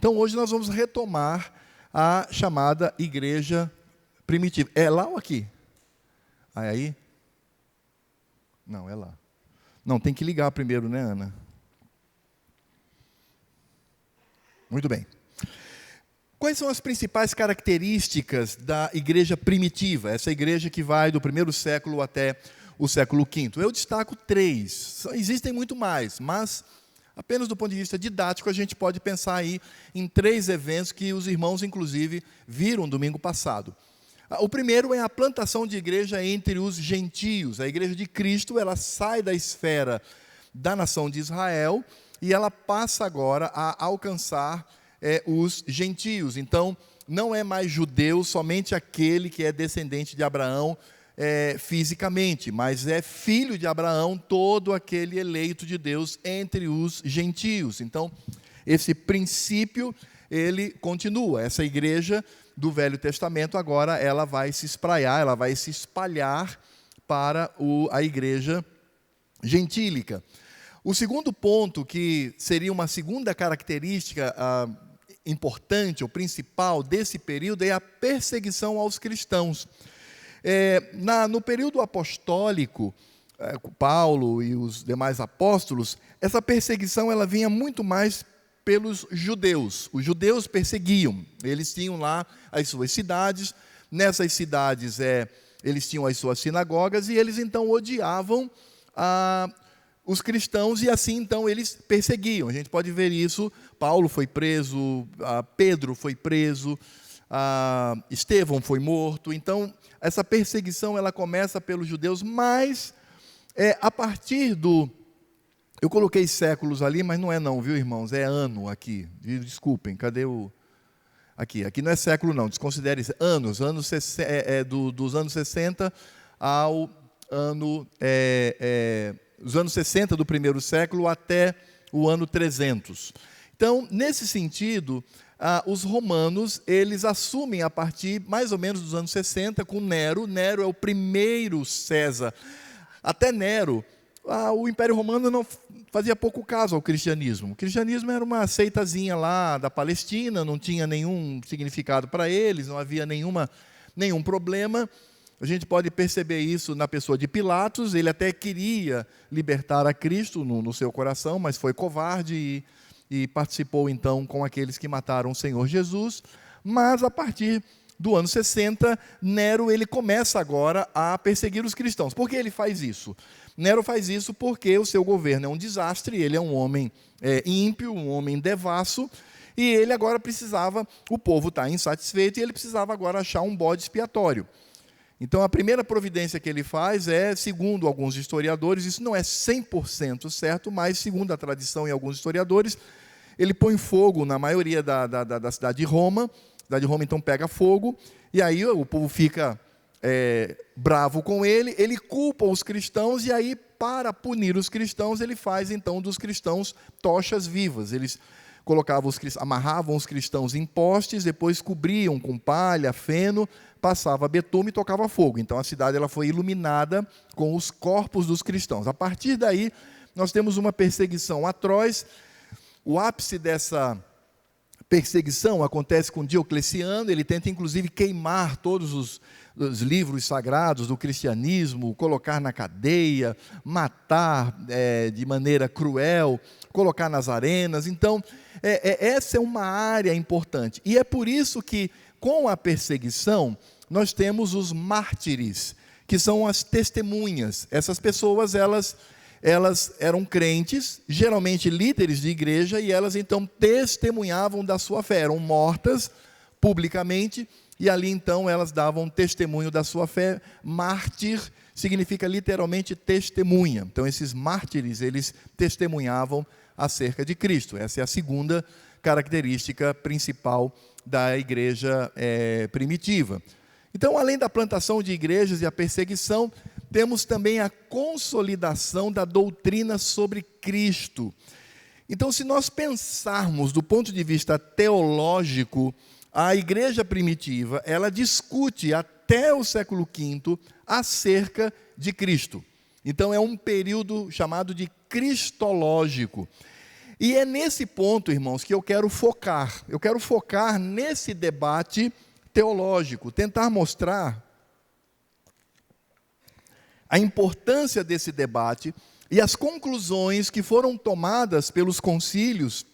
Então, hoje nós vamos retomar a chamada igreja primitiva. É lá ou aqui? Aí? Não, é lá. Não, tem que ligar primeiro, né, Ana? Muito bem. Quais são as principais características da igreja primitiva? Essa igreja que vai do primeiro século até o século V. Eu destaco 3. Existem muito mais, mas apenas do ponto de vista didático a gente pode pensar aí em 3 eventos que os irmãos, inclusive, viram domingo passado. O primeiro é a plantação de igreja entre os gentios. A igreja de Cristo, ela sai da esfera da nação de Israel e ela passa agora a alcançar os gentios. Então, não é mais judeu somente aquele que é descendente de Abraão fisicamente, mas é filho de Abraão todo aquele eleito de Deus entre os gentios. Então, esse princípio, ele continua. Essa igreja do Velho Testamento, agora, ela vai se espraiar, ela vai se espalhar para a igreja gentílica. O segundo ponto, que seria uma segunda característica importante, ou principal desse período, é a perseguição aos cristãos. No período apostólico, Paulo e os demais apóstolos, essa perseguição ela vinha muito mais pelos judeus. Os judeus perseguiam, eles tinham lá as suas cidades, nessas cidades eles tinham as suas sinagogas, e eles então odiavam os cristãos, e assim então eles perseguiam. A gente pode ver isso. Paulo foi preso, Pedro foi preso, Estevão foi morto. Então essa perseguição ela começa pelos judeus, mas a partir eu coloquei séculos ali, mas não é não, viu, irmãos? É ano aqui. Desculpem, cadê aqui não é século não, desconsidere anos dos anos 60 ao ano os anos 60 do primeiro século até o ano 300. Então, nesse sentido, os romanos, eles assumem a partir mais ou menos dos anos 60 com Nero. Nero é o primeiro César. Até Nero, o Império Romano não fazia pouco caso ao cristianismo. O cristianismo era uma seitazinha lá da Palestina, não tinha nenhum significado para eles, não havia nenhum problema. A gente pode perceber isso na pessoa de Pilatos. Ele até queria libertar a Cristo no seu coração, mas foi covarde e participou então com aqueles que mataram o Senhor Jesus. Mas a partir do ano 60, Nero ele começa agora a perseguir os cristãos. Por que ele faz isso? Nero faz isso porque o seu governo é um desastre, ele é um homem ímpio, um homem devasso, e ele agora precisava, o povo está insatisfeito, e ele precisava agora achar um bode expiatório. Então, a primeira providência que ele faz segundo alguns historiadores, isso não é 100% certo, mas, segundo a tradição e alguns historiadores, ele põe fogo na maioria da cidade de Roma. A cidade de Roma, então, pega fogo, e aí o povo fica bravo com ele culpa os cristãos, e aí, para punir os cristãos, ele faz, então, dos cristãos tochas vivas. Eles amarravam os cristãos em postes, depois cobriam com palha, feno, passava betume e tocava fogo. Então a cidade ela foi iluminada com os corpos dos cristãos. A partir daí, nós temos uma perseguição atroz. O ápice dessa perseguição acontece com Diocleciano. Ele tenta inclusive queimar todos os livros sagrados do cristianismo, colocar na cadeia, matar de maneira cruel, colocar nas arenas. Então, essa é uma área importante. E é por isso que, com a perseguição, nós temos os mártires, que são as testemunhas. Essas pessoas, elas eram crentes, geralmente líderes de igreja, e elas então testemunhavam da sua fé. Eram mortas publicamente, e ali então elas davam testemunho da sua fé. Mártir significa literalmente testemunha. Então esses mártires, eles testemunhavam acerca de Cristo. Essa é a segunda característica principal da igreja primitiva. Então, além da plantação de igrejas e a perseguição, temos também a consolidação da doutrina sobre Cristo. Então, se nós pensarmos do ponto de vista teológico, a igreja primitiva, ela discute até o século V acerca de Cristo. Então, é um período chamado de cristológico. E é nesse ponto, irmãos, que eu quero focar. Eu quero focar nesse debate teológico, tentar mostrar a importância desse debate e as conclusões que foram tomadas pelos concílios,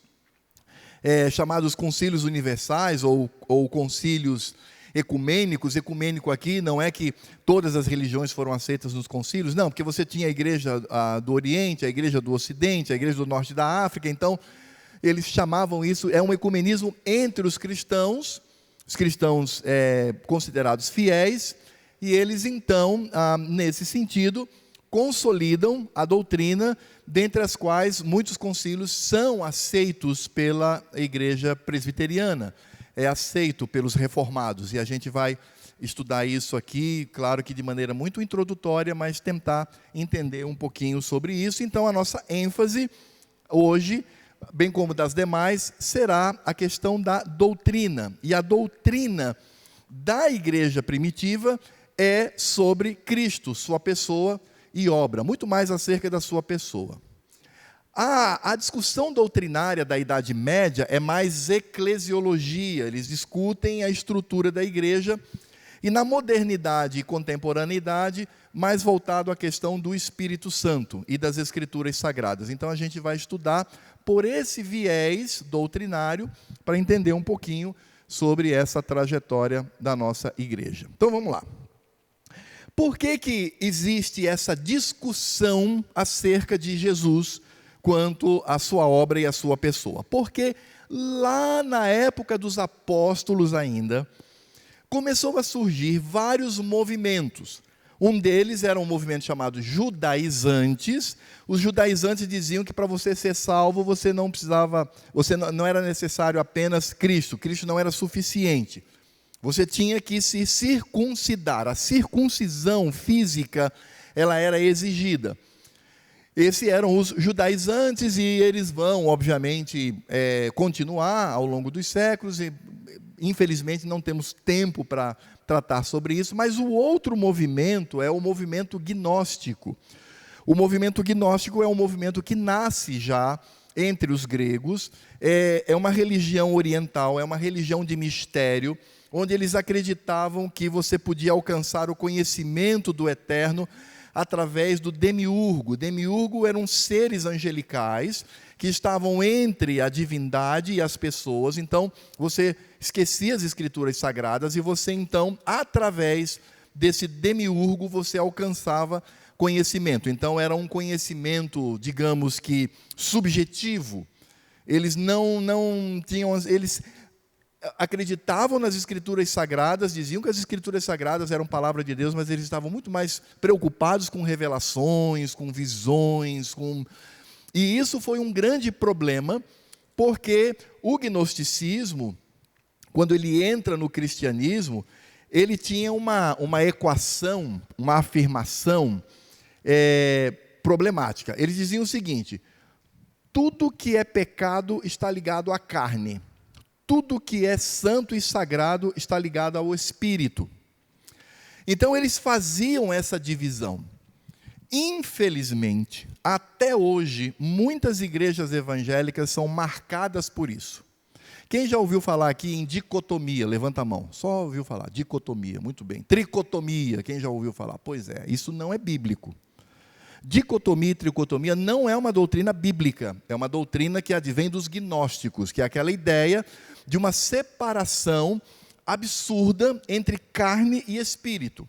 chamados concílios universais ou concílios ecumênicos. Ecumênico aqui não é que todas as religiões foram aceitas nos concílios, não, porque você tinha a igreja do Oriente, a igreja do Ocidente, a igreja do Norte da África, então eles chamavam isso, é um ecumenismo entre os cristãos considerados fiéis, e eles então, nesse sentido, consolidam a doutrina, dentre as quais muitos concílios são aceitos pela igreja presbiteriana, é aceito pelos reformados, e a gente vai estudar isso aqui, claro que de maneira muito introdutória, mas tentar entender um pouquinho sobre isso. Então a nossa ênfase hoje, bem como das demais, será a questão da doutrina, e a doutrina da igreja primitiva é sobre Cristo, sua pessoa e obra, muito mais acerca da sua pessoa. A discussão doutrinária da Idade Média é mais eclesiologia, eles discutem a estrutura da igreja, e na modernidade e contemporaneidade, mais voltado à questão do Espírito Santo e das Escrituras Sagradas. Então a gente vai estudar por esse viés doutrinário, para entender um pouquinho sobre essa trajetória da nossa igreja. Então vamos lá. Por que existe essa discussão acerca de Jesus quanto à sua obra e à sua pessoa? Porque lá na época dos apóstolos ainda, começou a surgir vários movimentos. Um deles era um movimento chamado judaizantes. Os judaizantes diziam que para você ser salvo, você não era necessário apenas Cristo. Cristo não era suficiente. Você tinha que se circuncidar. A circuncisão física, ela era exigida. Esses eram os judaizantes, e eles vão, obviamente, continuar ao longo dos séculos, e infelizmente não temos tempo para tratar sobre isso, mas o outro movimento é o movimento gnóstico. O movimento gnóstico é um movimento que nasce já entre os gregos, é uma religião oriental, é uma religião de mistério, onde eles acreditavam que você podia alcançar o conhecimento do eterno através do demiurgo. Demiurgo eram seres angelicais que estavam entre a divindade e as pessoas. Então, você esquecia as escrituras sagradas e você, então, através desse demiurgo, você alcançava conhecimento. Então, era um conhecimento, digamos que, subjetivo. Eles não tinham... Eles acreditavam nas escrituras sagradas, diziam que as escrituras sagradas eram palavra de Deus, mas eles estavam muito mais preocupados com revelações, com visões, E isso foi um grande problema, porque o gnosticismo, quando ele entra no cristianismo, ele tinha uma equação, uma afirmação problemática. Eles diziam o seguinte: tudo que é pecado está ligado à carne. Tudo que é santo e sagrado está ligado ao espírito. Então eles faziam essa divisão. Infelizmente, até hoje, muitas igrejas evangélicas são marcadas por isso. Quem já ouviu falar aqui em dicotomia? Levanta a mão. Só ouviu falar. Dicotomia, muito bem. Tricotomia, quem já ouviu falar? Pois é, isso não é bíblico. Dicotomia e tricotomia não é uma doutrina bíblica, é uma doutrina que advém dos gnósticos, que é aquela ideia de uma separação absurda entre carne e espírito.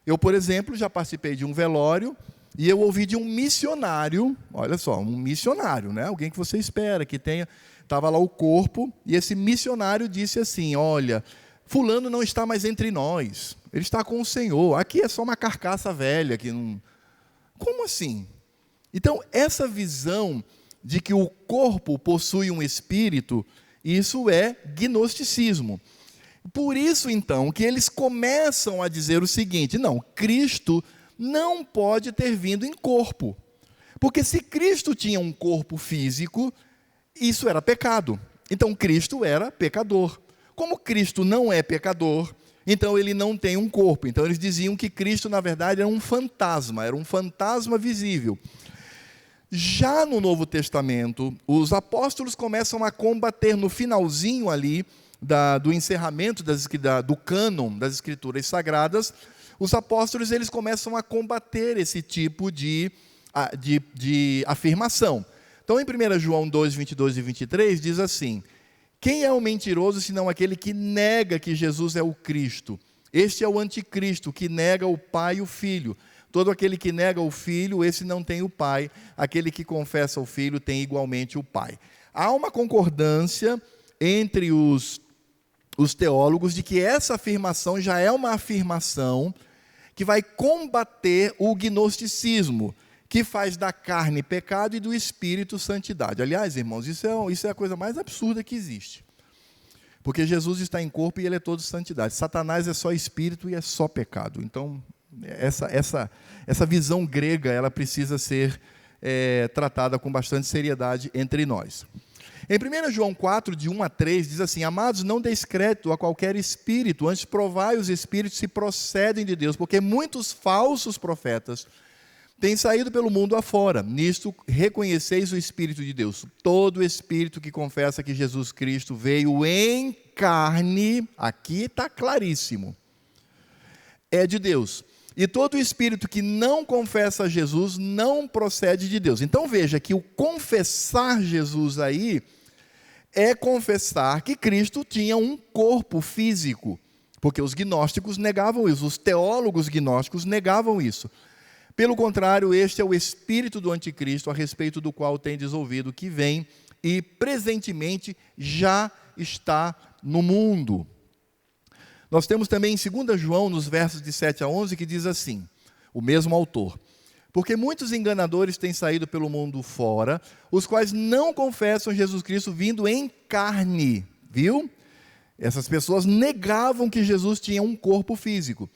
Eu, por exemplo, já participei de um velório e eu ouvi de um missionário, olha só, um missionário, né? Alguém que você espera que tenha, estava lá o corpo, e esse missionário disse assim: olha, fulano não está mais entre nós, ele está com o Senhor, aqui é só uma carcaça velha que não... Como assim? Então, essa visão de que o corpo possui um espírito, isso é gnosticismo. Por isso, então, que eles começam a dizer o seguinte: não, Cristo não pode ter vindo em corpo. Porque se Cristo tinha um corpo físico, isso era pecado. Então, Cristo era pecador. Como Cristo não é pecador, então ele não tem um corpo. Então eles diziam que Cristo, na verdade, era um fantasma visível. Já no Novo Testamento, os apóstolos começam a combater no finalzinho ali do encerramento do cânon das Escrituras Sagradas. Os apóstolos eles começam a combater esse tipo de afirmação. Então, em 1 João 2, 22 e 23, diz assim: quem é o mentiroso, senão aquele que nega que Jesus é o Cristo? Este é o anticristo, que nega o Pai e o Filho. Todo aquele que nega o Filho, esse não tem o Pai. Aquele que confessa o Filho tem igualmente o Pai. Há uma concordância entre os teólogos de que essa afirmação já é uma afirmação que vai combater o gnosticismo, que faz da carne pecado e do espírito santidade. Aliás, irmãos, isso é a coisa mais absurda que existe. Porque Jesus está em corpo e ele é todo santidade. Satanás é só espírito e é só pecado. Então, essa visão grega, ela precisa ser tratada com bastante seriedade entre nós. Em 1 João 4, de 1 a 3, diz assim: amados, não deis crédito a qualquer espírito, antes provai os espíritos se procedem de Deus, porque muitos falsos profetas têm saído pelo mundo afora. Nisto reconheceis o Espírito de Deus. Todo espírito que confessa que Jesus Cristo veio em carne, aqui está claríssimo, é de Deus. E todo espírito que não confessa Jesus não procede de Deus. Então veja que o confessar Jesus aí é confessar que Cristo tinha um corpo físico, porque os gnósticos negavam isso, os teólogos gnósticos negavam isso. Pelo contrário, este é o espírito do anticristo, a respeito do qual tendes ouvido que vem e presentemente já está no mundo. Nós temos também em 2 João, nos versos de 7 a 11, que diz assim, o mesmo autor: porque muitos enganadores têm saído pelo mundo fora, os quais não confessam Jesus Cristo vindo em carne. Viu? Essas pessoas negavam que Jesus tinha um corpo físico.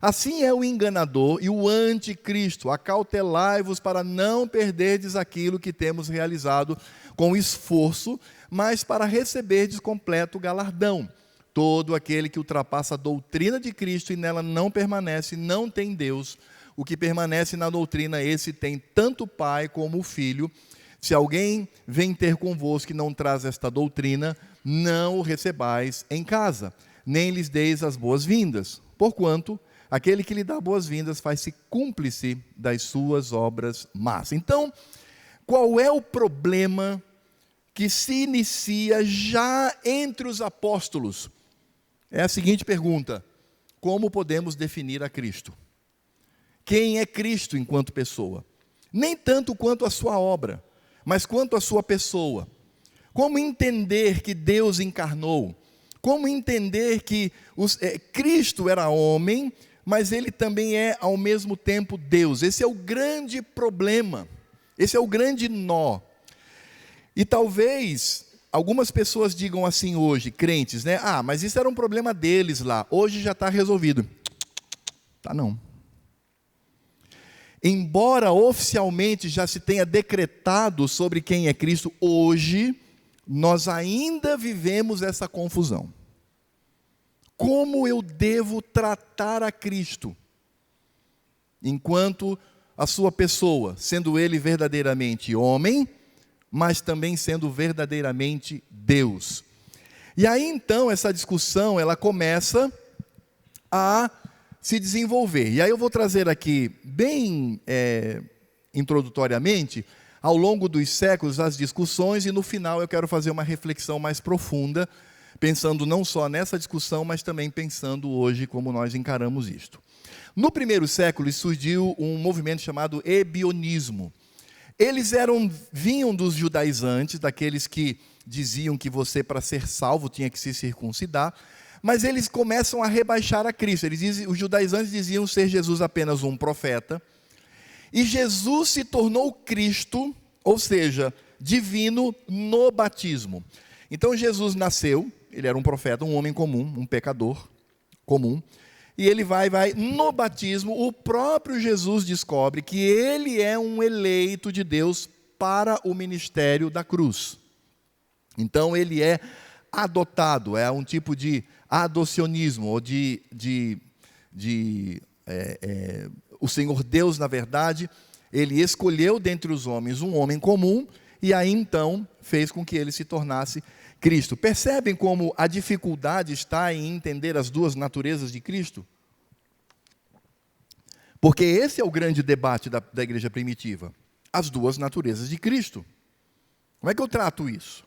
Assim é o enganador e o anticristo. Acautelai-vos para não perderdes aquilo que temos realizado com esforço, mas para receberdes completo galardão. Todo aquele que ultrapassa a doutrina de Cristo e nela não permanece, não tem Deus. O que permanece na doutrina, esse tem tanto o Pai como o Filho. Se alguém vem ter convosco e não traz esta doutrina, não o recebais em casa, nem lhes deis as boas-vindas. Porquanto, aquele que lhe dá boas-vindas faz-se cúmplice das suas obras más. Então, qual é o problema que se inicia já entre os apóstolos? É a seguinte pergunta: como podemos definir a Cristo? Quem é Cristo enquanto pessoa? Nem tanto quanto a sua obra, mas quanto a sua pessoa. Como entender que Deus encarnou? Como entender que Cristo era homem, mas ele também é ao mesmo tempo Deus? Esse é o grande problema, esse é o grande nó. E talvez algumas pessoas digam assim hoje, crentes, né? Ah, mas isso era um problema deles lá, hoje já está resolvido. Tá não. Embora oficialmente já se tenha decretado sobre quem é Cristo, hoje nós ainda vivemos essa confusão. Como eu devo tratar a Cristo? Enquanto a sua pessoa, sendo ele verdadeiramente homem, mas também sendo verdadeiramente Deus. E aí então essa discussão ela começa a se desenvolver. E aí eu vou trazer aqui, bem introdutoriamente, ao longo dos séculos, as discussões, e no final eu quero fazer uma reflexão mais profunda, pensando não só nessa discussão, mas também pensando hoje como nós encaramos isto. No primeiro século surgiu um movimento chamado ebionismo. Eles vinham dos judaizantes, daqueles que diziam que você, para ser salvo, tinha que se circuncidar, mas eles começam a rebaixar a Cristo. Os judaizantes diziam ser Jesus apenas um profeta, e Jesus se tornou Cristo, ou seja, divino no batismo. Então Jesus nasceu, ele era um profeta, um homem comum, um pecador comum, e ele vai, no batismo, o próprio Jesus descobre que ele é um eleito de Deus para o ministério da cruz. Então ele é adotado, é um tipo de adocionismo, ou o Senhor Deus, na verdade, Ele escolheu dentre os homens um homem comum e aí então fez com que ele se tornasse Cristo. Percebem como a dificuldade está em entender as duas naturezas de Cristo? Porque esse é o grande debate da igreja primitiva. As duas naturezas de Cristo. Como é que eu trato isso?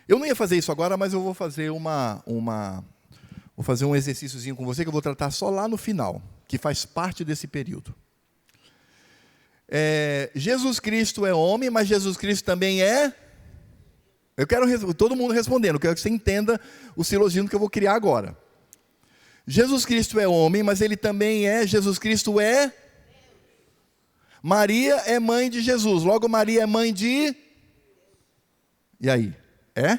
Eu não ia fazer isso agora, mas eu vou fazer vou fazer um exercíciozinho com você que eu vou tratar só lá no final, que faz parte desse período. Jesus Cristo é homem, mas Jesus Cristo também é... Eu quero todo mundo respondendo, eu quero que você entenda o silogismo que eu vou criar agora. Jesus Cristo é homem, mas ele também é... Jesus Cristo é... Maria é mãe de Jesus, logo Maria é mãe de... E aí? É?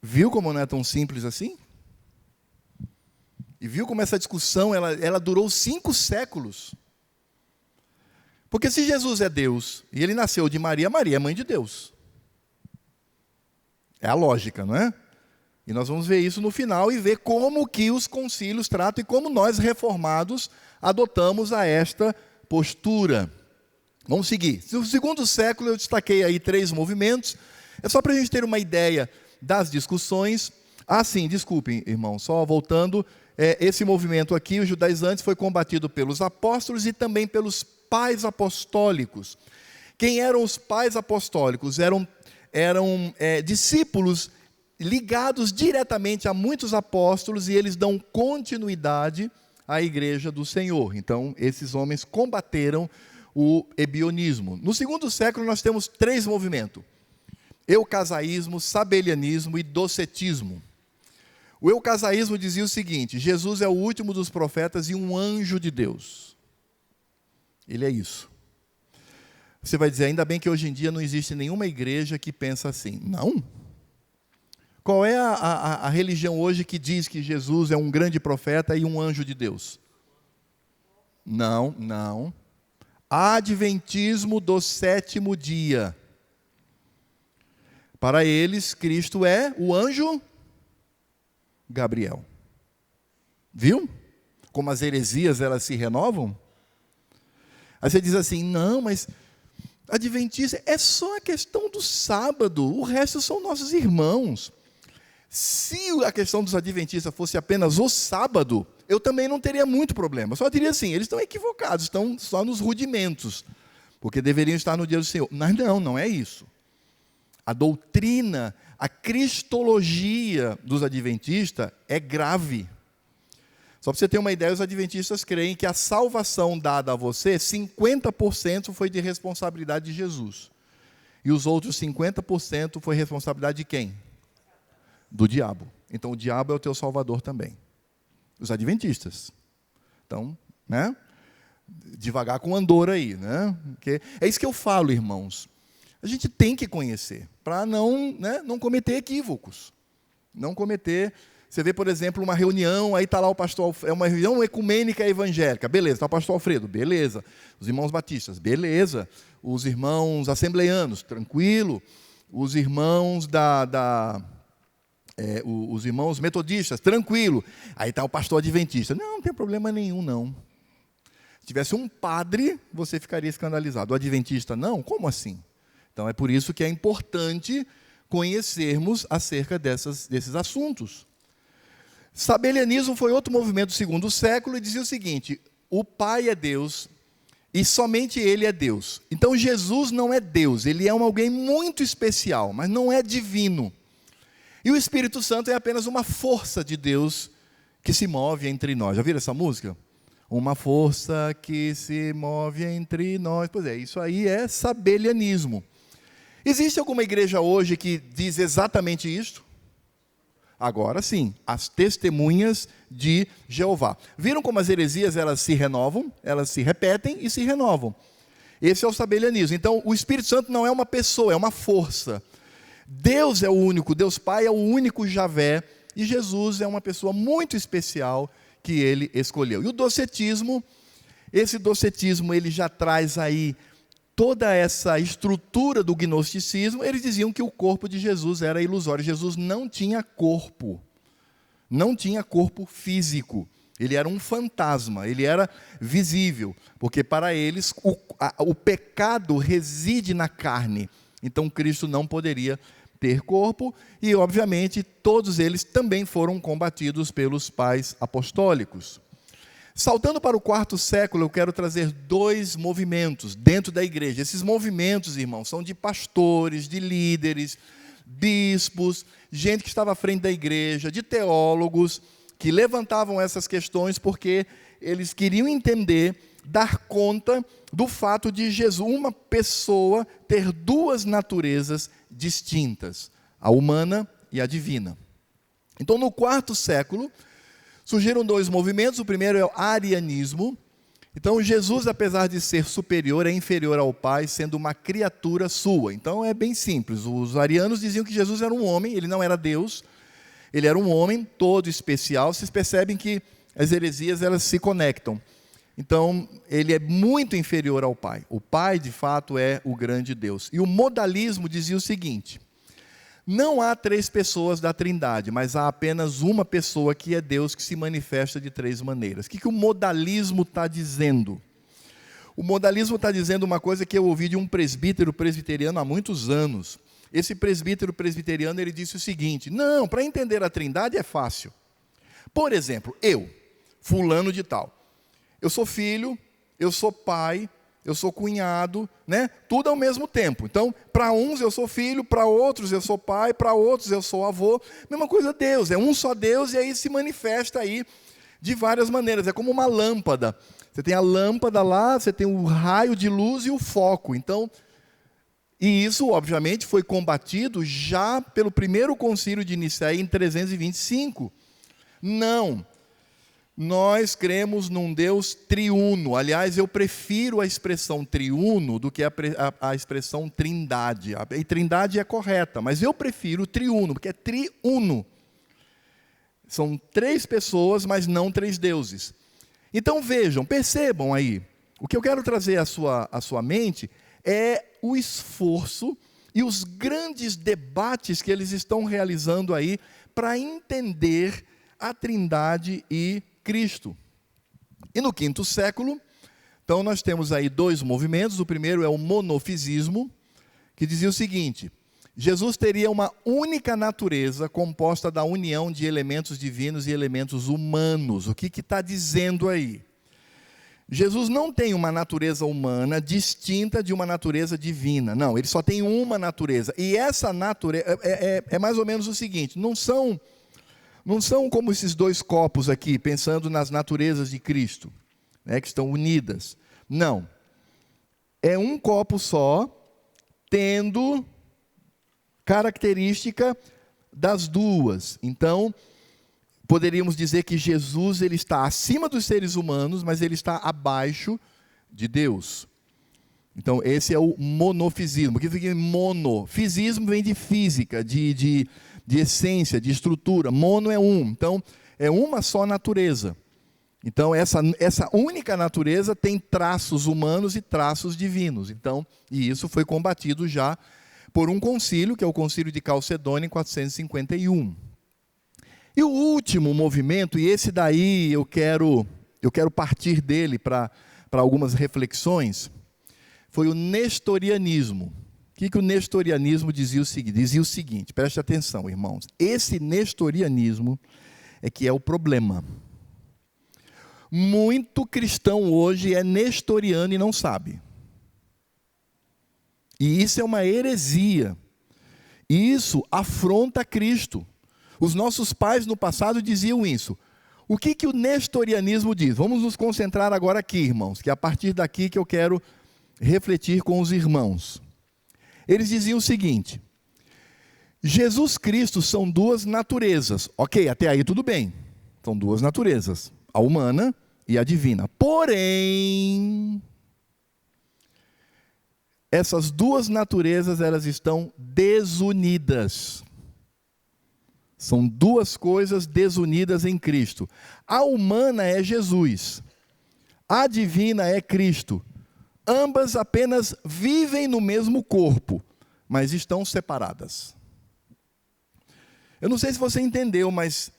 Viu como não é tão simples assim? E viu como essa discussão, ela durou 5 séculos. Porque se Jesus é Deus, e ele nasceu de Maria, Maria é mãe de Deus. É a lógica, não é? E nós vamos ver isso no final e ver como que os concílios tratam e como nós, reformados, adotamos a esta postura. Vamos seguir. No segundo século, eu destaquei aí 3 movimentos. É só para a gente ter uma ideia das discussões. Sim, desculpem, irmão, só voltando. Esse movimento aqui, os judaizantes, foi combatido pelos apóstolos e também pelos pais apostólicos. Quem eram os pais apostólicos? Eram discípulos ligados diretamente a muitos apóstolos e eles dão continuidade à igreja do Senhor. Então, esses homens combateram o ebionismo. No segundo século, nós temos 3 movimentos: eucasaísmo, sabelianismo e docetismo. O eucasaísmo dizia o seguinte: Jesus é o último dos profetas e um anjo de Deus. Ele é isso. Você vai dizer, ainda bem que hoje em dia não existe nenhuma igreja que pensa assim. Não. Qual é a religião hoje que diz que Jesus é um grande profeta e um anjo de Deus? Não. Adventismo do 7º dia. Para eles, Cristo é o anjo Gabriel. Viu? Como as heresias, elas se renovam? Aí você diz assim, não, mas adventista é só a questão do sábado, o resto são nossos irmãos. Se a questão dos adventistas fosse apenas o sábado, eu também não teria muito problema. Só diria assim, eles estão equivocados, estão só nos rudimentos, porque deveriam estar no dia do Senhor. Mas não é isso. A doutrina, a cristologia dos adventistas é grave. Só para você ter uma ideia, os adventistas creem que a salvação dada a você, 50% foi de responsabilidade de Jesus. E os outros 50% foi responsabilidade de quem? Do diabo. Então o diabo é o teu salvador também. Os adventistas. Então, né? Devagar com andor aí, né? Porque é isso que eu falo, irmãos. A gente tem que conhecer, para não cometer equívocos. Não cometer... Você vê, por exemplo, uma reunião, aí está lá o pastor... É uma reunião ecumênica evangélica. Beleza, está o pastor Alfredo. Beleza. Os irmãos batistas. Beleza. Os irmãos assembleianos. Tranquilo. Os irmãos os irmãos metodistas. Tranquilo. Aí está o pastor adventista. Não tem problema nenhum, não. Se tivesse um padre, você ficaria escandalizado. O adventista, não? Como assim? Então, é por isso que é importante conhecermos acerca desses assuntos. Sabelianismo foi outro movimento do segundo século e dizia o seguinte: o Pai é Deus e somente Ele é Deus. Então, Jesus não é Deus, Ele é alguém muito especial, mas não é divino. E o Espírito Santo é apenas uma força de Deus que se move entre nós. Já viram essa música? Uma força que se move entre nós. Pois é, isso aí é sabelianismo. Existe alguma igreja hoje que diz exatamente isto? Agora sim, as testemunhas de Jeová. Viram como as heresias, elas se renovam, elas se repetem e se renovam. Esse é o sabelianismo. Então, o Espírito Santo não é uma pessoa, é uma força. Deus é o único, Deus Pai é o único Javé, e Jesus é uma pessoa muito especial que Ele escolheu. E o docetismo, esse docetismo, ele já traz aí toda essa estrutura do gnosticismo. Eles diziam que o corpo de Jesus era ilusório. Jesus não tinha corpo físico. Ele era um fantasma, ele era visível, porque para eles o pecado reside na carne. Então Cristo não poderia ter corpo e, obviamente, todos eles também foram combatidos pelos pais apostólicos. Saltando para o quarto século, eu quero trazer dois movimentos dentro da igreja. Esses movimentos, irmãos, são de pastores, de líderes, bispos, gente que estava à frente da igreja, de teólogos, que levantavam essas questões porque eles queriam entender, dar conta do fato de Jesus, uma pessoa, ter duas naturezas distintas, a humana e a divina. Então, no quarto século, surgiram dois movimentos. O primeiro é o arianismo. Então, Jesus, apesar de ser superior, é inferior ao Pai, sendo uma criatura sua. Então, é bem simples. Os arianos diziam que Jesus era um homem, ele não era Deus. Ele era um homem todo especial. Vocês percebem que as heresias, elas se conectam. Então, ele é muito inferior ao Pai. O Pai, de fato, é o grande Deus. E o modalismo dizia o seguinte: não há três pessoas da Trindade, mas há apenas uma pessoa que é Deus, que se manifesta de três maneiras. O que o modalismo está dizendo? O modalismo está dizendo uma coisa que eu ouvi de um presbítero presbiteriano há muitos anos. Esse presbítero presbiteriano, ele disse o seguinte: não, para entender a Trindade é fácil. Por exemplo, eu, fulano de tal, eu sou filho, eu sou pai, eu sou cunhado, né? Tudo ao mesmo tempo. Então, para uns eu sou filho, para outros eu sou pai, para outros eu sou avô. Mesma coisa Deus, é um só Deus, e aí se manifesta aí de várias maneiras. É como uma lâmpada. Você tem a lâmpada lá, você tem o raio de luz e o foco. Então, e isso, obviamente, foi combatido já pelo primeiro concílio de Nicéia em 325. Não. Nós cremos num Deus triuno. Aliás, eu prefiro a expressão triuno do que a expressão trindade. A trindade é correta, mas eu prefiro triuno, porque é triuno. São três pessoas, mas não três deuses. Então vejam, percebam aí. O que eu quero trazer à sua mente é o esforço e os grandes debates que eles estão realizando aí para entender a Trindade e Cristo. E no quinto século, então nós temos aí dois movimentos. O primeiro é o monofisismo, que dizia o seguinte: Jesus teria uma única natureza composta da união de elementos divinos e elementos humanos. O que está dizendo aí? Jesus não tem uma natureza humana distinta de uma natureza divina. Não, ele só tem uma natureza. E essa natureza é mais ou menos o seguinte: não são como esses dois copos aqui, pensando nas naturezas de Cristo, né, que estão unidas. Não. É um copo só, tendo característica das duas. Então, poderíamos dizer que Jesus, ele está acima dos seres humanos, mas ele está abaixo de Deus. Então, esse é o monofisismo. O que significa mono? Fisismo vem de física, de essência, de estrutura. Mono é um. Então, é uma só natureza. Então, essa única natureza tem traços humanos e traços divinos. Então, e isso foi combatido já por um concílio, que é o concílio de Calcedônia, em 451. E o último movimento, e esse daí eu quero partir dele para algumas reflexões, foi o nestorianismo. O que o nestorianismo dizia o seguinte? Dizia o seguinte, preste atenção, irmãos. Esse nestorianismo é que é o problema. Muito cristão hoje é nestoriano e não sabe. E isso é uma heresia. Isso afronta Cristo. Os nossos pais no passado diziam isso. O que o nestorianismo diz? Vamos nos concentrar agora aqui, irmãos, que é a partir daqui que eu quero refletir com os irmãos. Eles diziam o seguinte: Jesus Cristo são duas naturezas. Ok, até aí tudo bem. São duas naturezas, a humana e a divina. Porém, essas duas naturezas, elas estão desunidas. São duas coisas desunidas em Cristo. A humana é Jesus. A divina é Cristo. Ambas apenas vivem no mesmo corpo, mas estão separadas. Eu não sei se você entendeu, mas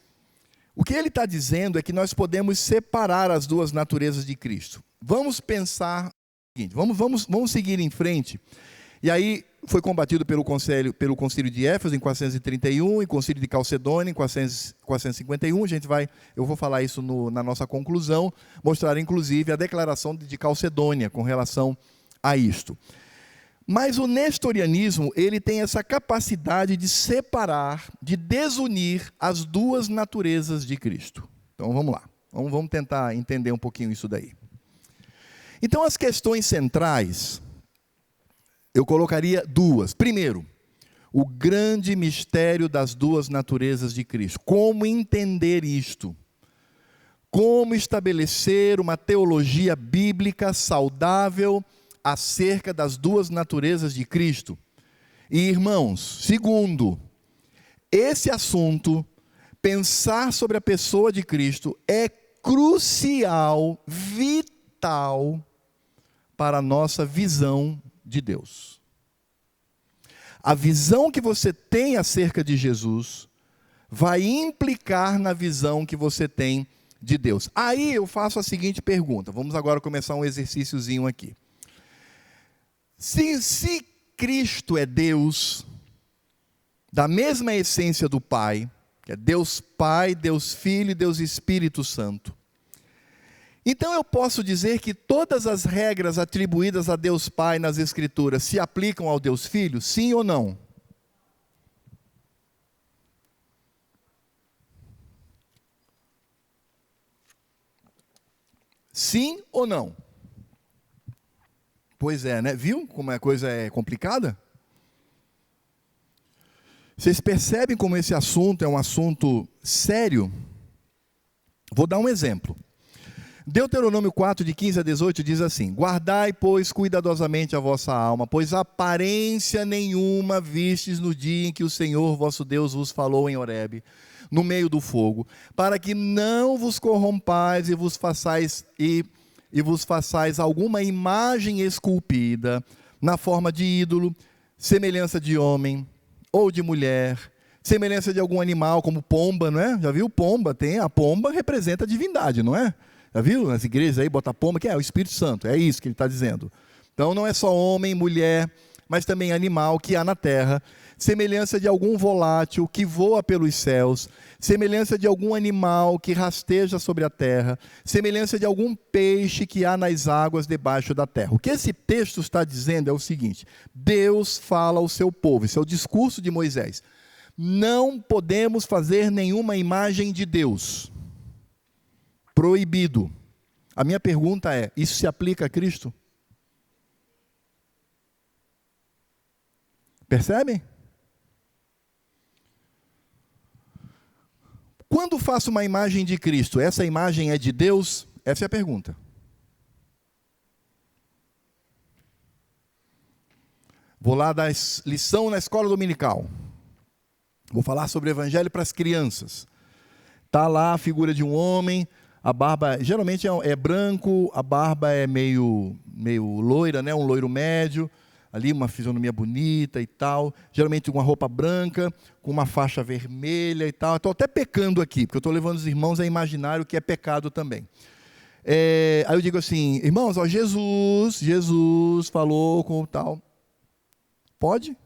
O que ele está dizendo é que nós podemos separar as duas naturezas de Cristo. Vamos pensar o seguinte, vamos seguir em frente. E aí foi combatido pelo concílio de Éfeso em 431, e concílio de Calcedônia em 451. Eu vou falar isso na nossa conclusão, mostrar inclusive a declaração de Calcedônia com relação a isto. Mas o nestorianismo, ele tem essa capacidade de separar, de desunir as duas naturezas de Cristo. Então vamos lá, vamos tentar entender um pouquinho isso daí. Então as questões centrais, eu colocaria duas. Primeiro, o grande mistério das duas naturezas de Cristo. Como entender isto? Como estabelecer uma teologia bíblica saudável acerca das duas naturezas de Cristo? E, irmãos, segundo, esse assunto, pensar sobre a pessoa de Cristo, é crucial, vital para a nossa visão de Deus. A visão que você tem acerca de Jesus vai implicar na visão que você tem de Deus. Aí eu faço a seguinte pergunta, vamos agora começar um exercíciozinho aqui. Se Cristo é Deus, da mesma essência do Pai, que é Deus Pai, Deus Filho e Deus Espírito Santo, então eu posso dizer que todas as regras atribuídas a Deus Pai nas Escrituras se aplicam ao Deus Filho? Sim ou não? Sim ou não? Pois é, né? Viu como a coisa é complicada? Vocês percebem como esse assunto é um assunto sério? Vou dar um exemplo. Deuteronômio 4, de 15 a 18, diz assim: guardai, pois, cuidadosamente a vossa alma, pois aparência nenhuma vistes no dia em que o Senhor vosso Deus vos falou em Horebe, no meio do fogo, para que não vos corrompais e vos façais alguma imagem esculpida, na forma de ídolo, semelhança de homem ou de mulher, semelhança de algum animal, como pomba, não é? Já viu pomba? A pomba representa a divindade, não é? Já viu nas igrejas aí, bota pomba, que é o Espírito Santo, é isso que ele está dizendo. Então não é só homem, mulher, mas também animal que há na terra, semelhança de algum volátil que voa pelos céus, semelhança de algum animal que rasteja sobre a terra, semelhança de algum peixe que há nas águas debaixo da terra. O que esse texto está dizendo é o seguinte: Deus fala ao seu povo, esse é o discurso de Moisés, não podemos fazer nenhuma imagem de Deus. Proibido. A minha pergunta é, isso se aplica a Cristo? Percebem? Quando faço uma imagem de Cristo, essa imagem é de Deus? Essa é a pergunta. Vou lá dar lição na escola dominical. Vou falar sobre o evangelho para as crianças. Está lá a figura de um homem, a barba geralmente é branco, a barba é meio loira, né? Um loiro médio, ali uma fisionomia bonita e tal, geralmente com uma roupa branca, com uma faixa vermelha e tal. Estou até pecando aqui, porque eu estou levando os irmãos a imaginar o que é pecado também. Aí eu digo assim, irmãos, ó, Jesus falou com o tal. Pode?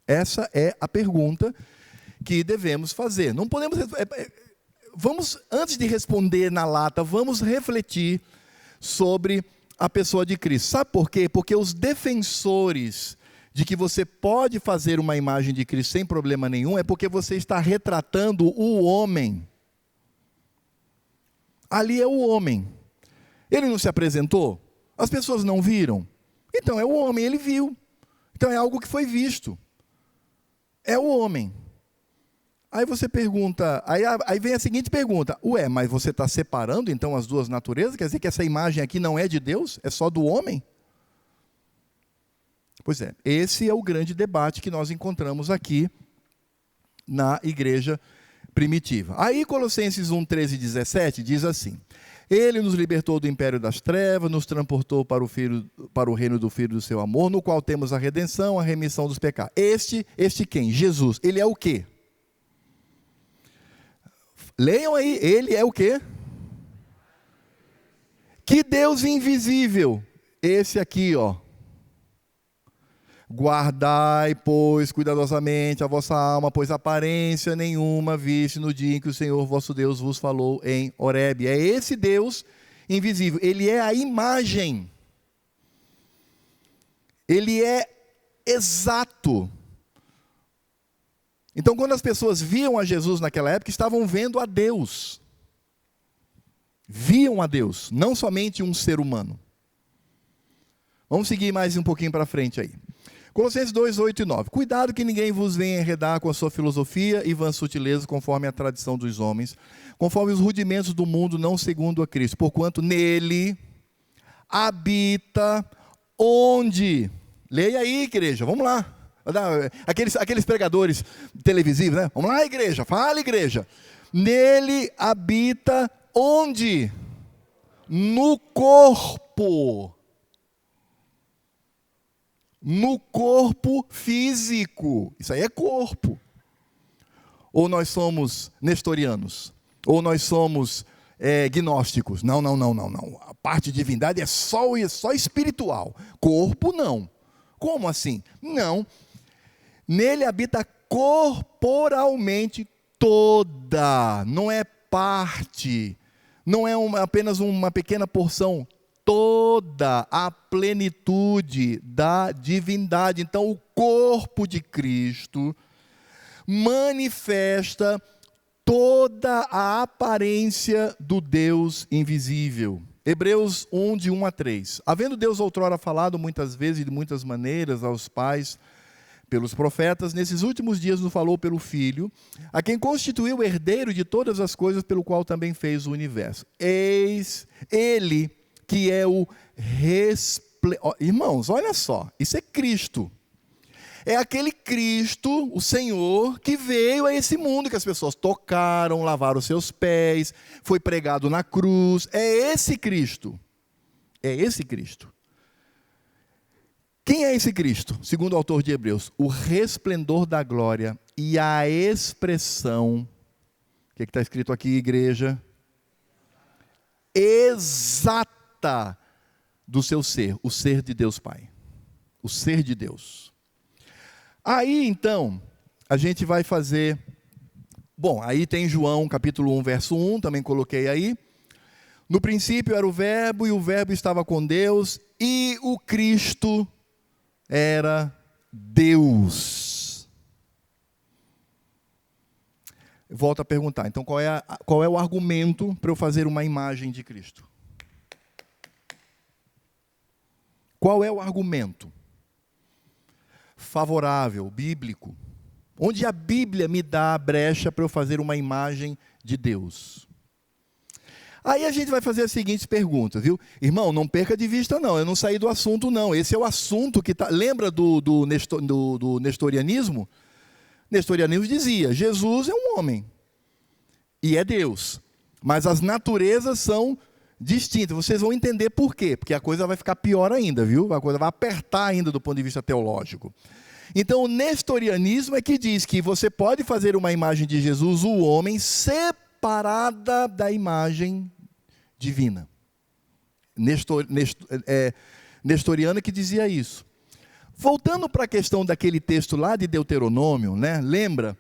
Essa é a pergunta que devemos fazer. Não podemos... Vamos, antes de responder na lata, vamos refletir sobre a pessoa de Cristo. Sabe por quê? Porque os defensores de que você pode fazer uma imagem de Cristo sem problema nenhum, é porque você está retratando o homem. Ali é o homem. Ele não se apresentou? As pessoas não viram? Então é o homem, ele viu. Então é algo que foi visto. É o homem. Aí você pergunta, aí vem a seguinte pergunta: ué, mas você está separando então as duas naturezas? Quer dizer que essa imagem aqui não é de Deus? É só do homem? Pois é, esse é o grande debate que nós encontramos aqui na igreja primitiva. Aí Colossenses 1, 13 e 17 diz assim: Ele nos libertou do império das trevas, nos transportou para o reino do Filho do seu amor, no qual temos a redenção, a remissão dos pecados. Este quem? Jesus. Ele é o quê? Leiam aí, ele é o quê? Que Deus invisível. Esse aqui, ó. Guardai, pois, cuidadosamente a vossa alma, pois aparência nenhuma viste no dia em que o Senhor vosso Deus vos falou em Horebe. É esse Deus invisível. Ele é a imagem. Ele é exato. Então, quando as pessoas viam a Jesus naquela época, estavam vendo a Deus. Viam a Deus, não somente um ser humano. Vamos seguir mais um pouquinho para frente aí. Colossenses 2, 8 e 9. Cuidado que ninguém vos venha enredar com a sua filosofia e vã sutileza, conforme a tradição dos homens, conforme os rudimentos do mundo, não segundo a Cristo. Porquanto nele habita onde? Leia aí, igreja, vamos lá. Aqueles pregadores televisivos, né? Vamos lá, igreja, fala, igreja. Nele habita onde? No corpo. No corpo físico. Isso aí é corpo. Ou nós somos nestorianos? Ou nós somos gnósticos? Não. A parte de divindade é só espiritual. Corpo não. Como assim? Não. Nele habita corporalmente toda. Não é parte. Não é apenas uma pequena porção. Toda a plenitude da divindade. Então, o corpo de Cristo manifesta toda a aparência do Deus invisível. Hebreus 1, de 1 a 3. Havendo Deus outrora falado muitas vezes e de muitas maneiras aos pais pelos profetas, nesses últimos dias nos falou pelo Filho, a quem constituiu herdeiro de todas as coisas, pelo qual também fez o universo. Eis ele que é o Irmãos, olha só, isso é Cristo. É aquele Cristo, o Senhor, que veio a esse mundo, que as pessoas tocaram, lavaram os seus pés, foi pregado na cruz. É esse Cristo. É esse Cristo. Quem é esse Cristo? Segundo o autor de Hebreus, o resplendor da glória e a expressão, o que está escrito aqui, igreja? Exata do seu ser, o ser de Deus Pai, o ser de Deus. Aí então, a gente vai fazer, aí tem João capítulo 1, verso 1, também coloquei aí. No princípio era o verbo, e o verbo estava com Deus, e o Cristo era Deus. Volto a perguntar, então qual é o argumento para eu fazer uma imagem de Cristo? Qual é o argumento favorável, bíblico, onde a Bíblia me dá a brecha para eu fazer uma imagem de Deus? Aí a gente vai fazer as seguintes perguntas, viu? Irmão, não perca de vista não, eu não saí do assunto não, esse é o assunto que está... Lembra do nestorianismo? Nestorianismo dizia, Jesus é um homem e é Deus, mas as naturezas são distintas. Vocês vão entender por quê, porque a coisa vai ficar pior ainda, viu? A coisa vai apertar ainda do ponto de vista teológico. Então, o nestorianismo é que diz que você pode fazer uma imagem de Jesus, o homem, separada da imagem divina. Nestoriano que dizia isso. Voltando para a questão daquele texto lá de Deuteronômio, né? Lembra?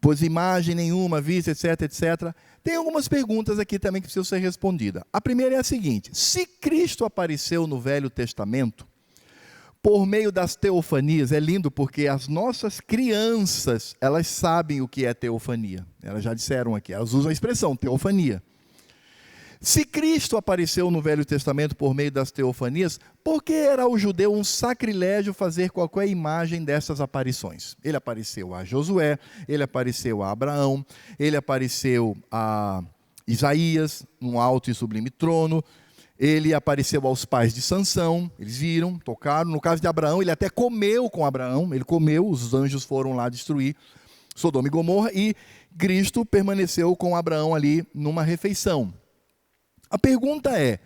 Pois imagem nenhuma, vista, etc, etc. Tem algumas perguntas aqui também que precisam ser respondidas. A primeira é a seguinte: se Cristo apareceu no Velho Testamento, por meio das teofanias, é lindo porque as nossas crianças, elas sabem o que é teofania. Elas já disseram aqui, elas usam a expressão teofania. Se Cristo apareceu no Velho Testamento por meio das teofanias, por que era ao judeu um sacrilégio fazer qualquer imagem dessas aparições? Ele apareceu a Josué, ele apareceu a Abraão, ele apareceu a Isaías, num alto e sublime trono, ele apareceu aos pais de Sansão, eles viram, tocaram. No caso de Abraão, ele até comeu com Abraão, ele comeu, os anjos foram lá destruir Sodoma e Gomorra, e Cristo permaneceu com Abraão ali numa refeição. A pergunta é,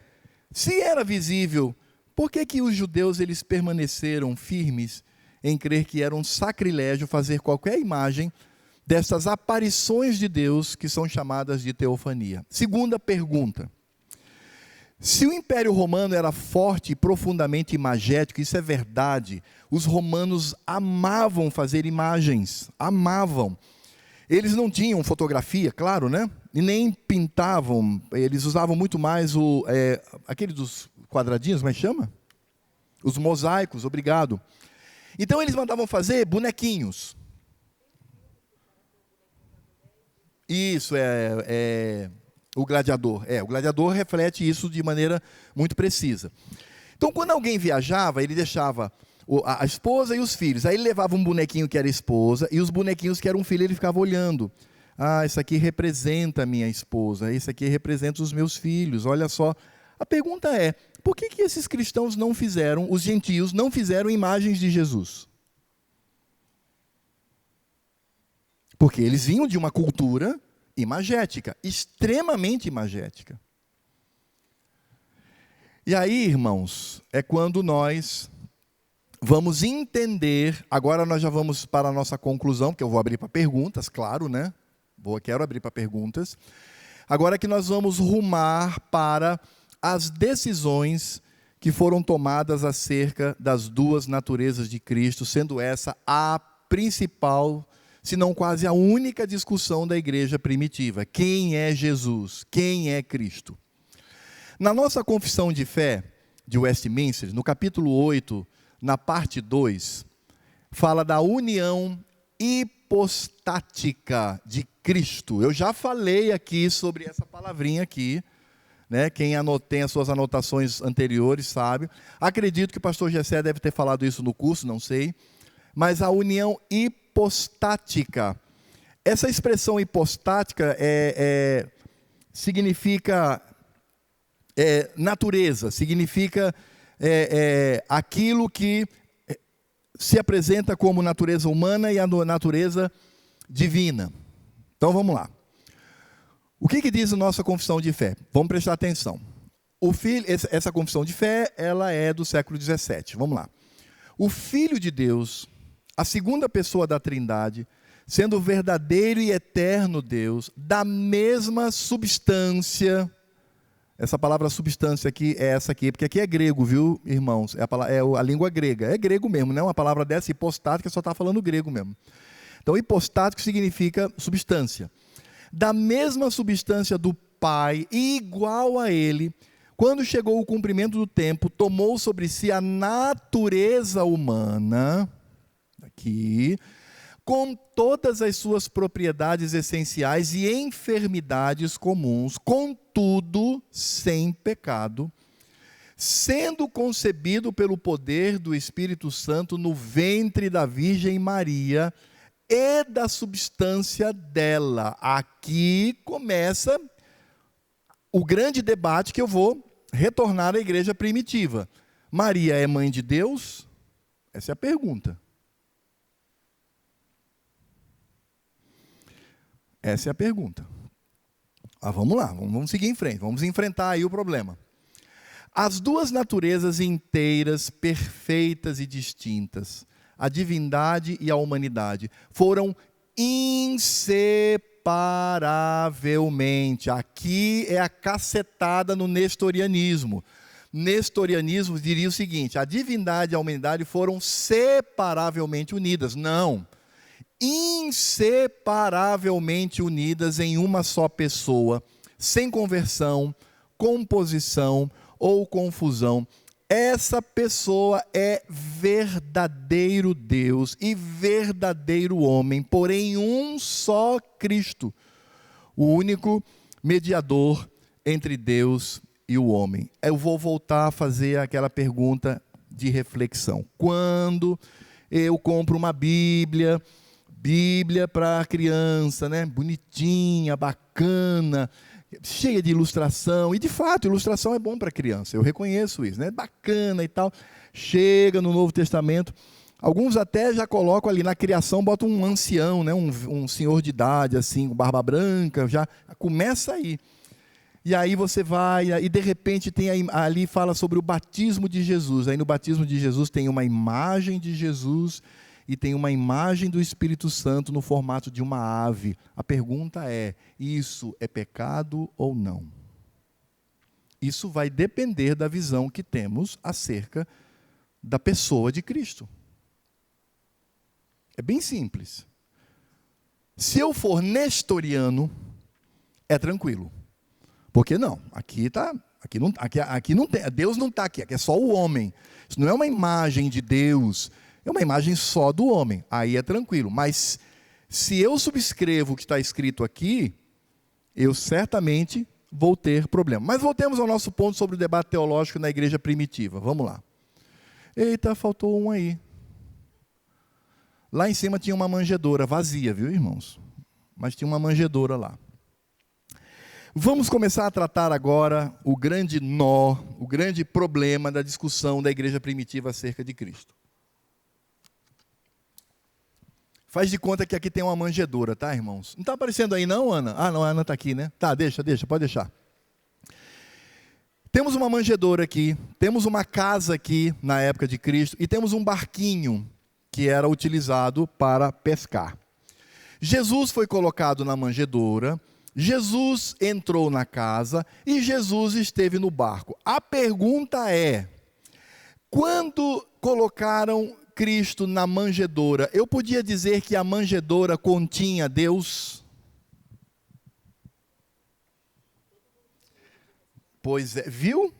se era visível, por que os judeus eles permaneceram firmes em crer que era um sacrilégio fazer qualquer imagem dessas aparições de Deus que são chamadas de teofania. Segunda pergunta. Se o Império Romano era forte e profundamente imagético, isso é verdade, os romanos amavam fazer imagens, amavam. Eles não tinham fotografia, claro, né? E nem pintavam, eles usavam muito mais aquele dos quadradinhos, como é que chama? Os mosaicos, obrigado. Então eles mandavam fazer bonequinhos. Isso, o gladiador. O gladiador reflete isso de maneira muito precisa. Então, quando alguém viajava, ele deixava a esposa e os filhos. Aí ele levava um bonequinho que era esposa e os bonequinhos que eram um filho, ele ficava olhando. Ah, isso aqui representa a minha esposa, isso aqui representa os meus filhos, olha só. A pergunta é, por que esses cristãos não fizeram, os gentios não fizeram imagens de Jesus? Porque eles vinham de uma cultura imagética, extremamente imagética. E aí, irmãos, é quando nós vamos entender, agora nós já vamos para a nossa conclusão, porque eu vou abrir para perguntas, claro, né? Quero abrir para perguntas. Agora que nós vamos rumar para as decisões que foram tomadas acerca das duas naturezas de Cristo, sendo essa a principal, se não quase a única discussão da igreja primitiva. Quem é Jesus? Quem é Cristo? Na nossa confissão de fé de Westminster, no capítulo 8, na parte 2, fala da união hipostática de Cristo. Eu já falei aqui sobre essa palavrinha aqui, né? Quem tem as suas anotações anteriores sabe. Acredito que o pastor Gessé deve ter falado isso no curso, não sei. Mas a união hipostática. Essa expressão hipostática significa natureza, significa aquilo que se apresenta como natureza humana e a natureza divina. Então vamos lá. O que diz a nossa confissão de fé? Vamos prestar atenção. Essa confissão de fé, ela é do século XVII. Vamos lá. O Filho de Deus, a segunda pessoa da Trindade, sendo o verdadeiro e eterno Deus, da mesma substância. Essa palavra substância aqui é essa aqui, porque aqui é grego, viu, irmãos? É a língua grega. É grego mesmo, não é uma palavra dessa, hipostática, só está falando grego mesmo. Então, hipostático significa substância. Da mesma substância do Pai, igual a Ele, quando chegou o cumprimento do tempo, tomou sobre si a natureza humana, aqui, com todas as suas propriedades essenciais e enfermidades comuns, contudo, sem pecado, sendo concebido pelo poder do Espírito Santo no ventre da Virgem Maria e da substância dela. Aqui começa o grande debate que eu vou retornar à igreja primitiva. Maria é mãe de Deus? Essa é a pergunta. Essa é a pergunta. Vamos lá, vamos seguir em frente, vamos enfrentar aí o problema. As duas naturezas inteiras, perfeitas e distintas, a divindade e a humanidade, foram inseparavelmente. Aqui é a cacetada no nestorianismo. Nestorianismo diria o seguinte: a divindade e a humanidade foram separavelmente unidas. Não. Inseparavelmente unidas em uma só pessoa, sem conversão, composição ou confusão. Essa pessoa é verdadeiro Deus e verdadeiro homem, porém um só Cristo, o único mediador entre Deus e o homem. Eu vou voltar a fazer aquela pergunta de reflexão. Quando eu compro uma Bíblia para criança, né? Bonitinha, bacana, cheia de ilustração, e de fato, ilustração é bom para criança, eu reconheço isso, né? Bacana e tal. Chega no Novo Testamento, alguns até já colocam ali na criação, botam um ancião, né? Um senhor de idade, assim, com barba branca, já começa aí. E aí você vai, e de repente tem ali fala sobre o batismo de Jesus. Aí no batismo de Jesus tem uma imagem de Jesus, e tem uma imagem do Espírito Santo no formato de uma ave. A pergunta é: isso é pecado ou não? Isso vai depender da visão que temos acerca da pessoa de Cristo. É bem simples. Se eu for nestoriano, é tranquilo. Porque não, aqui não tem, Deus não está aqui é só o homem. Isso não é uma imagem de Deus, é uma imagem só do homem. Aí é tranquilo. Mas se eu subscrevo o que está escrito aqui, eu certamente vou ter problema. Mas voltemos ao nosso ponto sobre o debate teológico na igreja primitiva. Vamos lá. Eita, faltou um aí. Lá em cima tinha uma manjedoura vazia, viu, irmãos? Mas tinha uma manjedoura lá. Vamos começar a tratar agora o grande nó, o grande problema da discussão da igreja primitiva acerca de Cristo. Faz de conta que aqui tem uma manjedoura, tá, irmãos? Não está aparecendo aí não, Ana? Ah, não, a Ana está aqui, né? Tá, deixa, pode deixar. Temos uma manjedoura aqui, temos uma casa aqui na época de Cristo e temos um barquinho que era utilizado para pescar. Jesus foi colocado na manjedoura, Jesus entrou na casa e Jesus esteve no barco. A pergunta é: quando colocaram Cristo na manjedoura, eu podia dizer que a manjedoura continha Deus? Pois é, viu?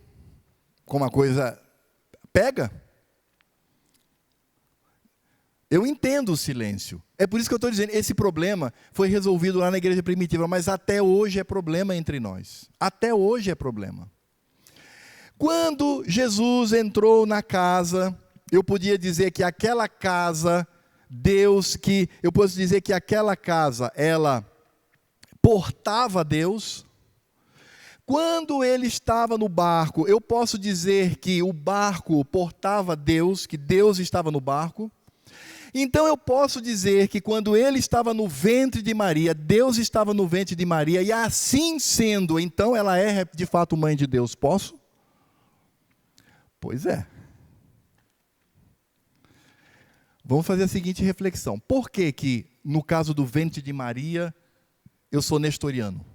Como a coisa pega? Eu entendo o silêncio. É por isso que eu estou dizendo, esse problema foi resolvido lá na igreja primitiva, mas até hoje é problema entre nós. Até hoje é problema. Quando Jesus entrou na casa, eu podia dizer que aquela casa, eu posso dizer que aquela casa, ela portava Deus. Quando ele estava no barco, eu posso dizer que o barco portava Deus, que Deus estava no barco. Então eu posso dizer que quando ele estava no ventre de Maria, Deus estava no ventre de Maria, e assim sendo, então ela é de fato mãe de Deus. Posso? Pois é. Vamos fazer a seguinte reflexão. Por que que, no caso do ventre de Maria, eu sou nestoriano?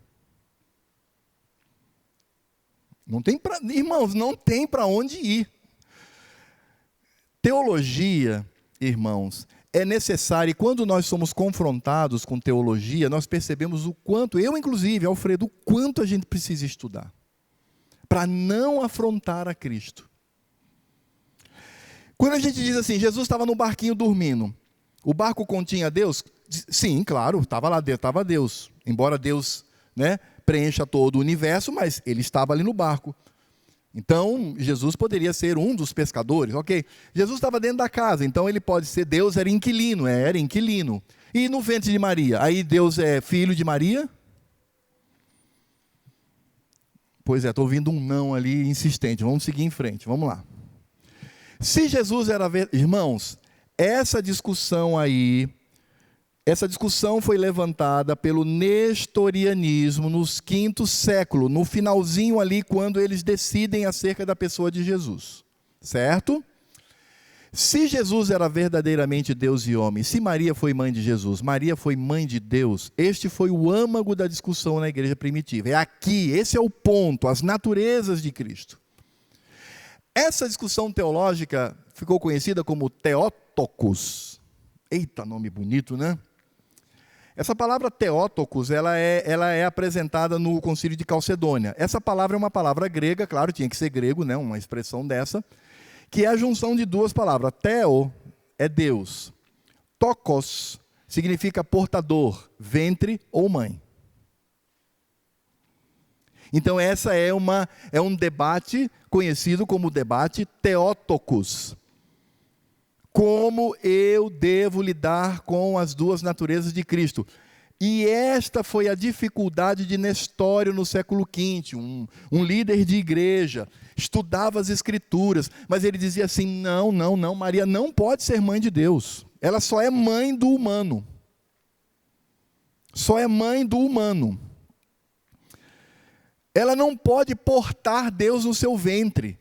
Irmãos, não tem para onde ir. Teologia, irmãos, é necessário, e quando nós somos confrontados com teologia, nós percebemos o quanto, eu inclusive, Alfredo, o quanto a gente precisa estudar, para não afrontar a Cristo. Quando a gente diz assim, Jesus estava no barquinho dormindo, o barco continha Deus? Sim, claro, estava lá dentro, estava Deus, embora Deus, preencha todo o universo, mas ele estava ali no barco. Então, Jesus poderia ser um dos pescadores, ok? Jesus estava dentro da casa, então ele pode ser, Deus era inquilino. E no ventre de Maria, aí Deus é filho de Maria? Pois é, estou ouvindo um não ali insistente, vamos seguir em frente, vamos lá. Se Jesus era, irmãos, essa discussão foi levantada pelo nestorianismo no V século, no finalzinho ali, quando eles decidem acerca da pessoa de Jesus. Certo? Se Jesus era verdadeiramente Deus e homem, se Maria foi mãe de Jesus, Maria foi mãe de Deus, este foi o âmago da discussão na igreja primitiva. É aqui, esse é o ponto, as naturezas de Cristo. Essa discussão teológica ficou conhecida como Theotokos. Eita, nome bonito, né? Essa palavra Theotokos, ela é apresentada no Concílio de Calcedônia. Essa palavra é uma palavra grega, claro, tinha que ser grego, uma expressão dessa, que é a junção de duas palavras. Theo é Deus. Tokos significa portador, ventre ou mãe. Então essa é um debate conhecido como debate Theotokos. Como eu devo lidar com as duas naturezas de Cristo? E esta foi a dificuldade de Nestório no século V, um líder de igreja, estudava as Escrituras, mas ele dizia assim, não, Maria não pode ser mãe de Deus, ela só é mãe do humano. Só é mãe do humano. Ela não pode portar Deus no seu ventre,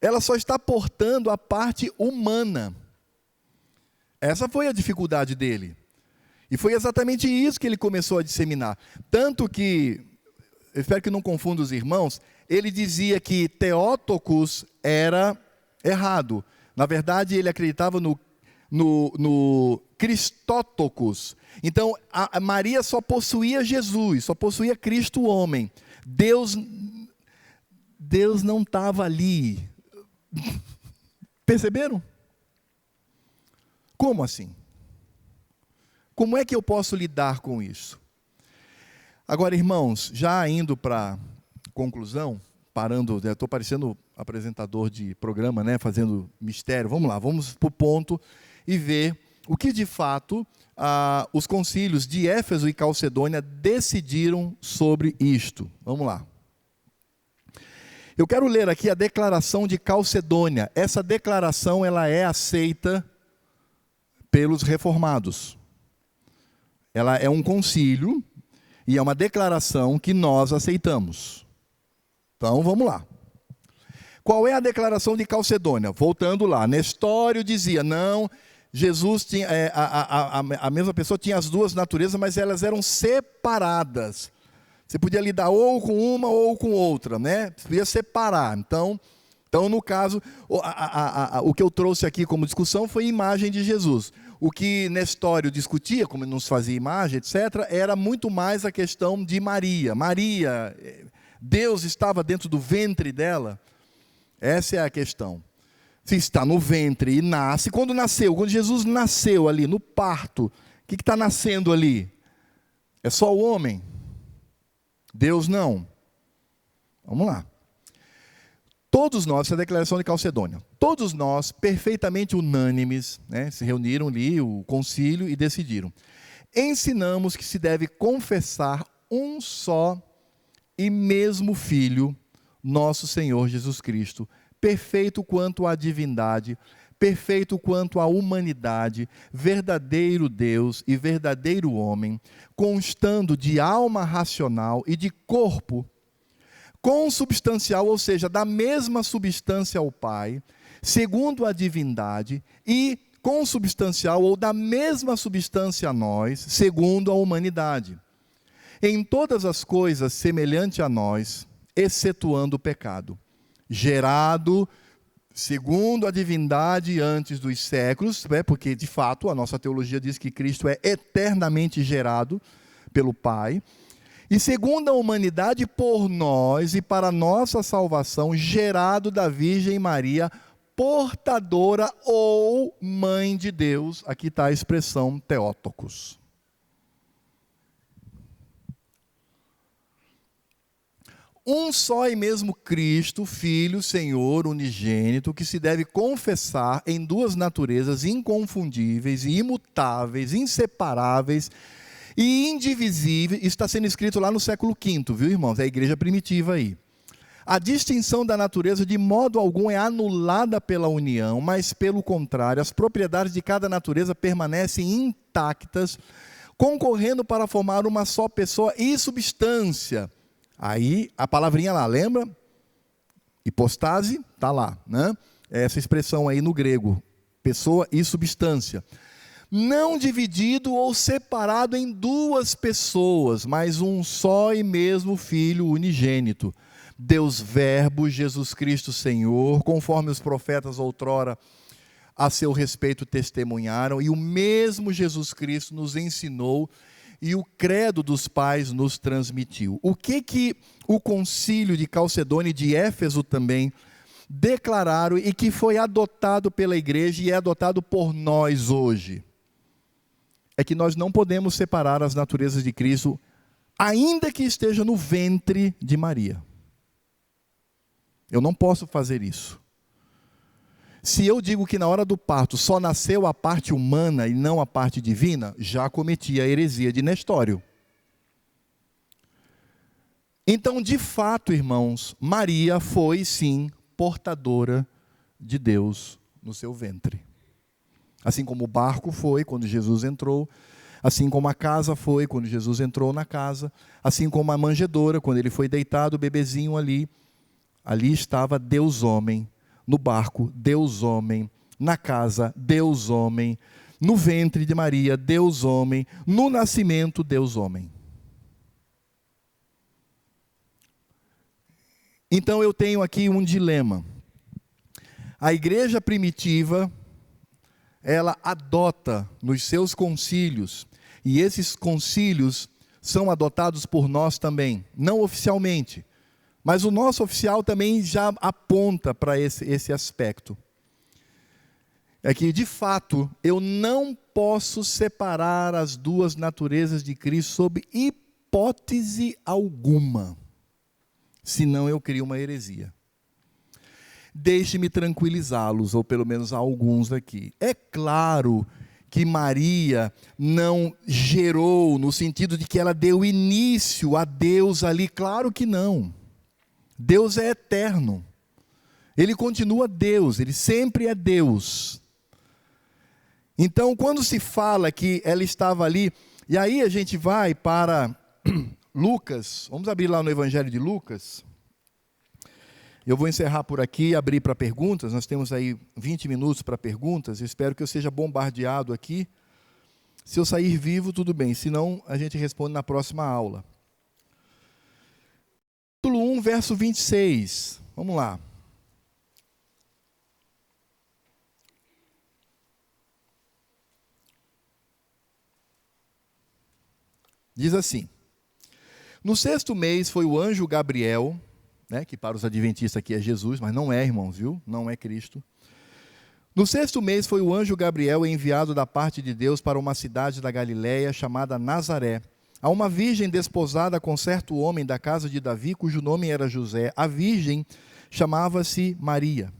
ela só está portando a parte humana. Essa foi a dificuldade dele. E foi exatamente isso que ele começou a disseminar. Tanto que, eu espero que não confunda os irmãos, ele dizia que Theotokos era errado. Na verdade, ele acreditava no Christotokos. Então, a Maria só possuía Jesus, só possuía Cristo homem. Deus não estava ali. Perceberam? Como assim? Como é que eu posso lidar com isso? Agora, irmãos, já indo para conclusão, parando, estou parecendo apresentador de programa, né, fazendo mistério. Vamos lá, vamos para o ponto e ver o que de fato os concílios de Éfeso e Calcedônia decidiram sobre isto. Vamos lá. Eu quero ler aqui a declaração de Calcedônia. Essa declaração ela é aceita pelos reformados. Ela é um concílio e é uma declaração que nós aceitamos. Então, vamos lá. Qual é a declaração de Calcedônia? Voltando lá, Nestório dizia, não, Jesus tinha, a mesma pessoa tinha as duas naturezas, mas elas eram separadas. Você podia lidar ou com uma ou com outra, né? Você podia separar. Então no caso, o que eu trouxe aqui como discussão foi a imagem de Jesus. O que Nestório discutia, como não se fazia imagem, etc., era muito mais a questão de Maria. Maria, Deus estava dentro do ventre dela? Essa é a questão. Se está no ventre e nasce, quando Jesus nasceu ali, no parto, o que está nascendo ali? É só o homem? Deus não. Vamos lá. Todos nós, essa é a declaração de Calcedônia, todos nós, perfeitamente unânimes, né, se reuniram ali, o concílio, e decidiram. Ensinamos que se deve confessar um só e mesmo Filho, nosso Senhor Jesus Cristo, perfeito quanto à divindade, perfeito quanto à humanidade, verdadeiro Deus e verdadeiro homem, constando de alma racional e de corpo consubstancial, ou seja, da mesma substância ao Pai, segundo a divindade, e consubstancial ou da mesma substância a nós, segundo a humanidade. Em todas as coisas semelhante a nós, excetuando o pecado, gerado segundo a divindade antes dos séculos, porque de fato a nossa teologia diz que Cristo é eternamente gerado pelo Pai, e segundo a humanidade por nós e para nossa salvação, gerado da Virgem Maria, portadora ou mãe de Deus. Aqui está a expressão Theotokos. Um só e mesmo Cristo, Filho, Senhor, unigênito, que se deve confessar em duas naturezas inconfundíveis e imutáveis, inseparáveis e indivisível, está sendo escrito lá no século V, viu, irmãos? É a igreja primitiva aí. A distinção da natureza de modo algum é anulada pela união, mas pelo contrário, as propriedades de cada natureza permanecem intactas, concorrendo para formar uma só pessoa e substância. Aí, a palavrinha lá, lembra? Hipostase, está lá, né? Essa expressão aí no grego, pessoa e substância. Não dividido ou separado em duas pessoas, mas um só e mesmo Filho unigênito. Deus Verbo, Jesus Cristo Senhor, conforme os profetas outrora a seu respeito testemunharam, e o mesmo Jesus Cristo nos ensinou e o credo dos pais nos transmitiu. O que o concílio de Calcedônia e de Éfeso também declararam e que foi adotado pela igreja e é adotado por nós hoje? É que nós não podemos separar as naturezas de Cristo, ainda que esteja no ventre de Maria. Eu não posso fazer isso. Se eu digo que na hora do parto só nasceu a parte humana e não a parte divina, já cometi a heresia de Nestório. Então, de fato, irmãos, Maria foi sim portadora de Deus no seu ventre. Assim como o barco foi quando Jesus entrou, assim como a casa foi quando Jesus entrou na casa, assim como a manjedoura, quando ele foi deitado, o bebezinho ali estava Deus homem, no barco, Deus homem, na casa, Deus homem, no ventre de Maria, Deus homem, no nascimento, Deus homem. Então eu tenho aqui um dilema. A igreja primitiva, ela adota nos seus concílios, e esses concílios são adotados por nós também, não oficialmente, mas o nosso oficial também já aponta para esse aspecto. É que, de fato, eu não posso separar as duas naturezas de Cristo sob hipótese alguma, senão eu crio uma heresia. Deixe-me tranquilizá-los, ou pelo menos alguns aqui. É claro que Maria não gerou, no sentido de que ela deu início a Deus ali, claro que não. Deus é eterno. Ele continua Deus, ele sempre é Deus. Então, quando se fala que ela estava ali, e aí a gente vai para Lucas, vamos abrir lá no Evangelho de Lucas. Eu vou encerrar por aqui e abrir para perguntas. Nós temos aí 20 minutos para perguntas. Eu espero que eu seja bombardeado aqui. Se eu sair vivo, tudo bem. Se não, a gente responde na próxima aula. Capítulo 1, verso 26. Vamos lá. Diz assim: no 6º mês foi o anjo Gabriel, que para os adventistas aqui é Jesus, mas não é, irmãos, viu? Não é Cristo. No 6º mês foi o anjo Gabriel enviado da parte de Deus para uma cidade da Galiléia chamada Nazaré, a uma virgem desposada com certo homem da casa de Davi, cujo nome era José. A virgem chamava-se Maria.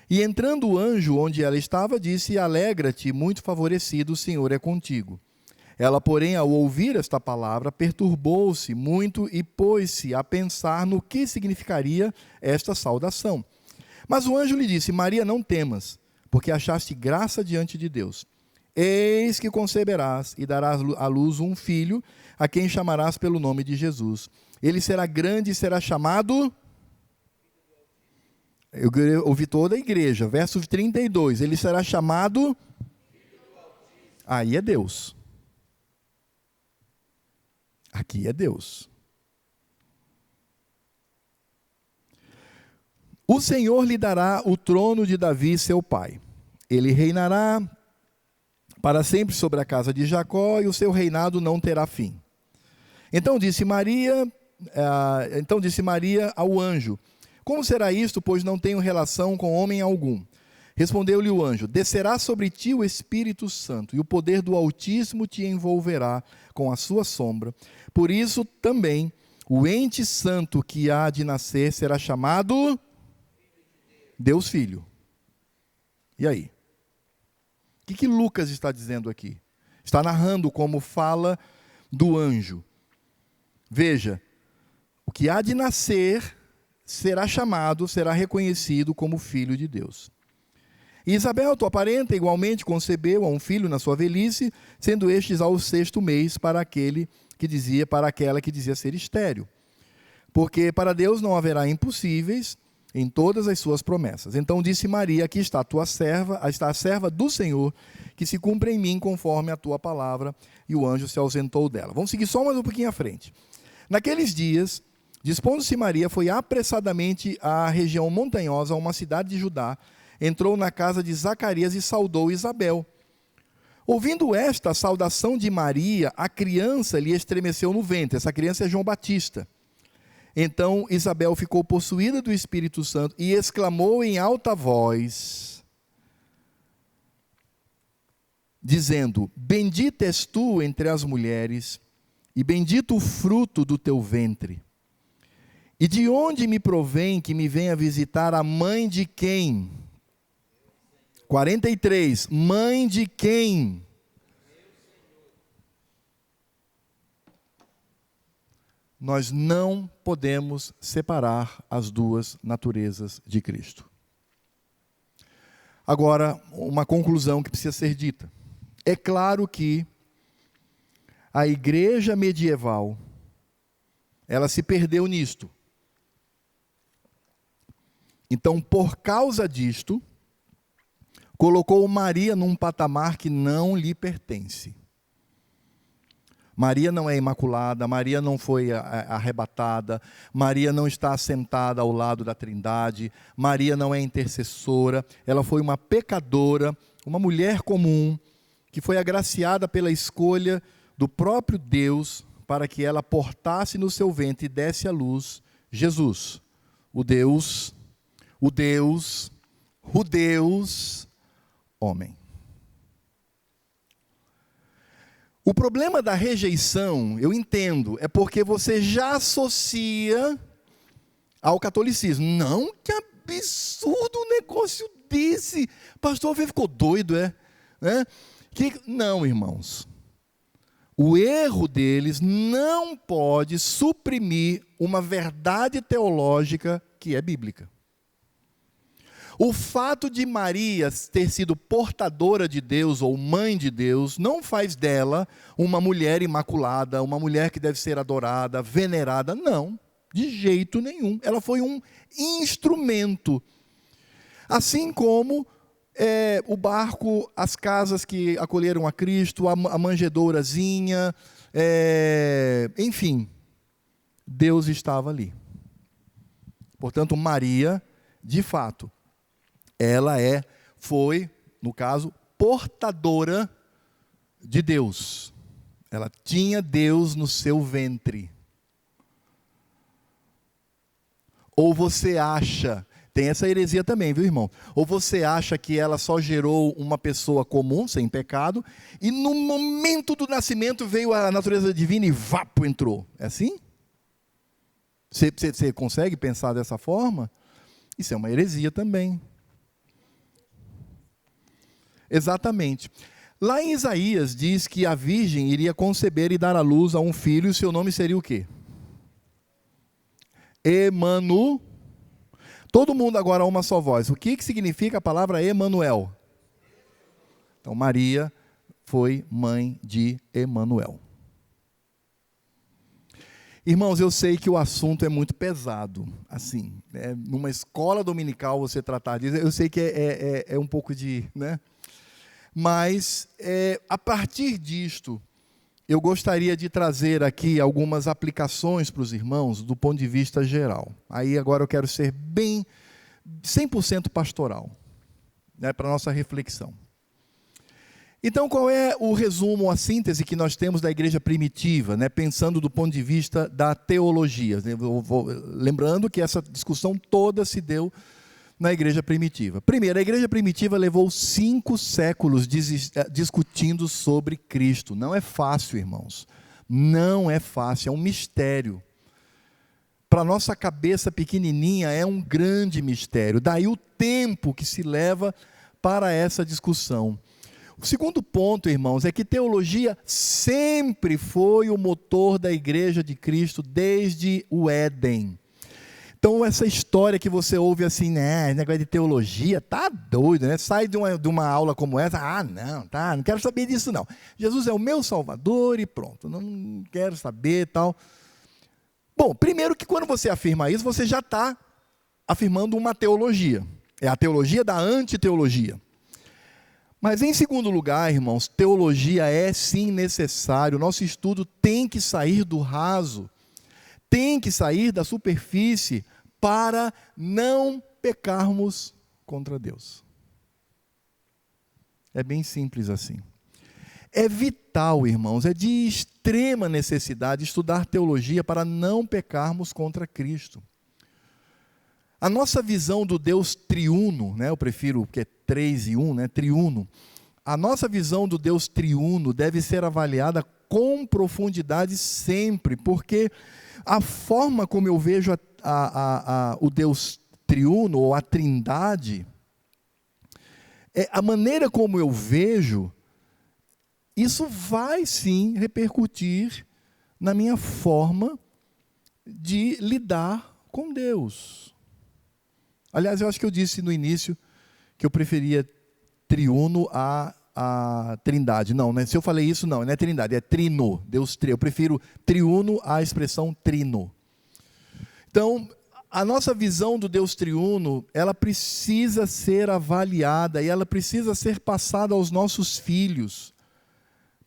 E entrando o anjo onde ela estava, disse: alegra-te, muito favorecido, o Senhor é contigo. Ela, porém, ao ouvir esta palavra, perturbou-se muito e pôs-se a pensar no que significaria esta saudação. Mas o anjo lhe disse: Maria, não temas, porque achaste graça diante de Deus. Eis que conceberás e darás à luz um filho, a quem chamarás pelo nome de Jesus. Ele será grande e será chamado... Eu ouvi toda a igreja, verso 32. Ele será chamado... Aí é Deus. Aqui é Deus. O Senhor lhe dará o trono de Davi, seu pai. Ele reinará para sempre sobre a casa de Jacó, e o seu reinado não terá fim. Então disse Maria ao anjo: como será isto, pois não tenho relação com homem algum? Respondeu-lhe o anjo: descerá sobre ti o Espírito Santo, e o poder do Altíssimo te envolverá com a sua sombra. Por isso também o ente santo que há de nascer será chamado Deus Filho. E aí? O que Lucas está dizendo aqui? Está narrando como fala do anjo. Veja, o que há de nascer será chamado, será reconhecido como Filho de Deus. E Isabel, tua parenta, igualmente concebeu a um filho na sua velhice, sendo estes ao 6º mês para aquela que dizia ser estéril. Porque para Deus não haverá impossíveis em todas as suas promessas. Então disse Maria: aqui está a tua serva, está a serva do Senhor, que se cumpra em mim conforme a tua palavra. E o anjo se ausentou dela. Vamos seguir só mais um pouquinho à frente. Naqueles dias, dispondo-se Maria, foi apressadamente à região montanhosa, a uma cidade de Judá, entrou na casa de Zacarias e saudou Isabel. Ouvindo esta saudação de Maria, a criança lhe estremeceu no ventre. Essa criança é João Batista. Então Isabel ficou possuída do Espírito Santo e exclamou em alta voz, dizendo: bendita és tu entre as mulheres, e bendito o fruto do teu ventre. E de onde me provém que me venha visitar a mãe de quem? 43, mãe de quem? Nós não podemos separar as duas naturezas de Cristo. Agora, uma conclusão que precisa ser dita. É claro que a igreja medieval, ela se perdeu nisto. Então, por causa disto, colocou Maria num patamar que não lhe pertence. Maria não é imaculada, Maria não foi arrebatada, Maria não está sentada ao lado da Trindade, Maria não é intercessora, ela foi uma pecadora, uma mulher comum, que foi agraciada pela escolha do próprio Deus para que ela portasse no seu ventre e desse à luz Jesus, o Deus homem. O problema da rejeição, eu entendo, é porque você já associa ao catolicismo. Não, que absurdo um negócio desse. Pastor, você ficou doido, é? Não, irmãos. O erro deles não pode suprimir uma verdade teológica que é bíblica. O fato de Maria ter sido portadora de Deus ou mãe de Deus não faz dela uma mulher imaculada, uma mulher que deve ser adorada, venerada. Não, de jeito nenhum. Ela foi um instrumento. Assim como o barco, as casas que acolheram a Cristo, a manjedourazinha, enfim, Deus estava ali. Portanto, Maria, de fato, ela foi, no caso, portadora de Deus. Ela tinha Deus no seu ventre. Ou você acha, tem essa heresia também, viu, irmão? Ou você acha que ela só gerou uma pessoa comum, sem pecado, e no momento do nascimento veio a natureza divina e vapo entrou. É assim? Você consegue pensar dessa forma? Isso é uma heresia também. Exatamente. Lá em Isaías diz que a virgem iria conceber e dar à luz a um filho, e seu nome seria o quê? Emanuel. Todo mundo agora a uma só voz. O que significa a palavra Emanuel? Então Maria foi mãe de Emanuel. Irmãos, eu sei que o assunto é muito pesado, assim, numa escola dominical você tratar disso, eu sei que é um pouco de, Mas, a partir disto, eu gostaria de trazer aqui algumas aplicações para os irmãos do ponto de vista geral. Aí agora eu quero ser bem 100% pastoral, para a nossa reflexão. Então, qual é o resumo, a síntese que nós temos da igreja primitiva, pensando do ponto de vista da teologia? Lembrando que essa discussão toda se deu na igreja primitiva. Primeiro, a igreja primitiva levou 5 séculos discutindo sobre Cristo. Não é fácil, irmãos. Não é fácil, é um mistério. Para a nossa cabeça pequenininha é um grande mistério. Daí o tempo que se leva para essa discussão. O segundo ponto, irmãos, é que teologia sempre foi o motor da igreja de Cristo desde o Éden. Então, essa história que você ouve assim, negócio de teologia, tá doido, Sai de uma aula como essa, não quero saber disso não. Jesus é o meu Salvador e pronto, não quero saber e tal. Bom, primeiro que quando você afirma isso, você já está afirmando uma teologia. É a teologia da antiteologia. Mas em segundo lugar, irmãos, teologia é sim necessário. O nosso estudo tem que sair do raso, tem que sair da superfície para não pecarmos contra Deus. É bem simples assim. É vital, irmãos, é de extrema necessidade estudar teologia para não pecarmos contra Cristo. A nossa visão do Deus triuno, eu prefiro que é 3 e 1, triuno. A nossa visão do Deus triuno deve ser avaliada com profundidade sempre, porque a forma como eu vejo o Deus triuno, ou a trindade, a maneira como eu vejo, isso vai sim repercutir na minha forma de lidar com Deus. Aliás, eu acho que eu disse no início que eu preferia triuno a trindade. Não, se eu falei isso, não é trindade, é trino. Deus, eu prefiro triuno à expressão trino. Então, a nossa visão do Deus triuno, ela precisa ser avaliada e ela precisa ser passada aos nossos filhos,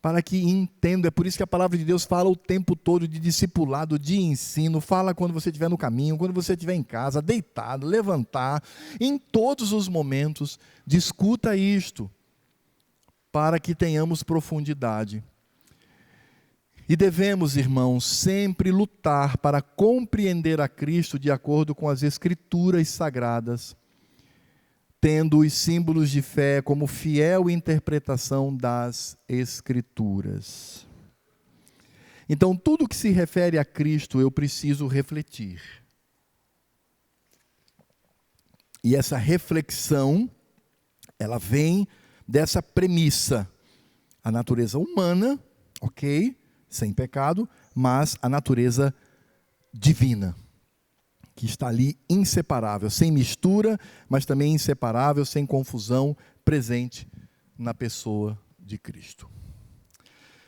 para que entendam. É por isso que a palavra de Deus fala o tempo todo de discipulado, de ensino, fala quando você estiver no caminho, quando você estiver em casa, deitado, levantar, em todos os momentos, discuta isto, para que tenhamos profundidade. E devemos, irmãos, sempre lutar para compreender a Cristo de acordo com as Escrituras Sagradas, tendo os símbolos de fé como fiel interpretação das Escrituras. Então, tudo que se refere a Cristo, eu preciso refletir. E essa reflexão, ela vem dessa premissa: a natureza humana, ok? Sem pecado, mas a natureza divina, que está ali inseparável, sem mistura, mas também inseparável, sem confusão, presente na pessoa de Cristo.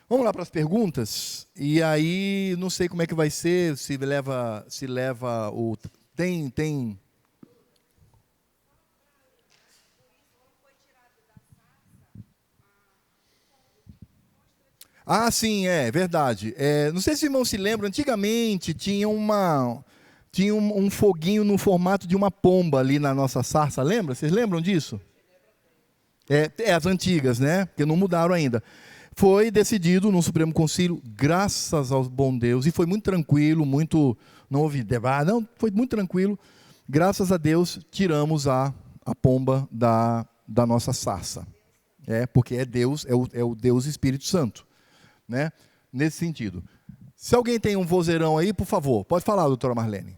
Vamos lá para as perguntas, e aí não sei como é que vai ser, se leva o... Tem... Ah, sim, é verdade. Não sei se os irmãos se lembram, antigamente tinha um foguinho no formato de uma pomba ali na nossa sarça, lembra? Vocês lembram disso? As antigas, né? Porque não mudaram ainda. Foi decidido no Supremo Concílio, graças ao bom Deus, e foi muito tranquilo, não houve debate, não, foi muito tranquilo. Graças a Deus, tiramos a pomba da nossa sarça. Porque é Deus, é o Deus Espírito Santo. Né? Nesse sentido. Se alguém tem um vozeirão aí, por favor, pode falar, doutora Marlene.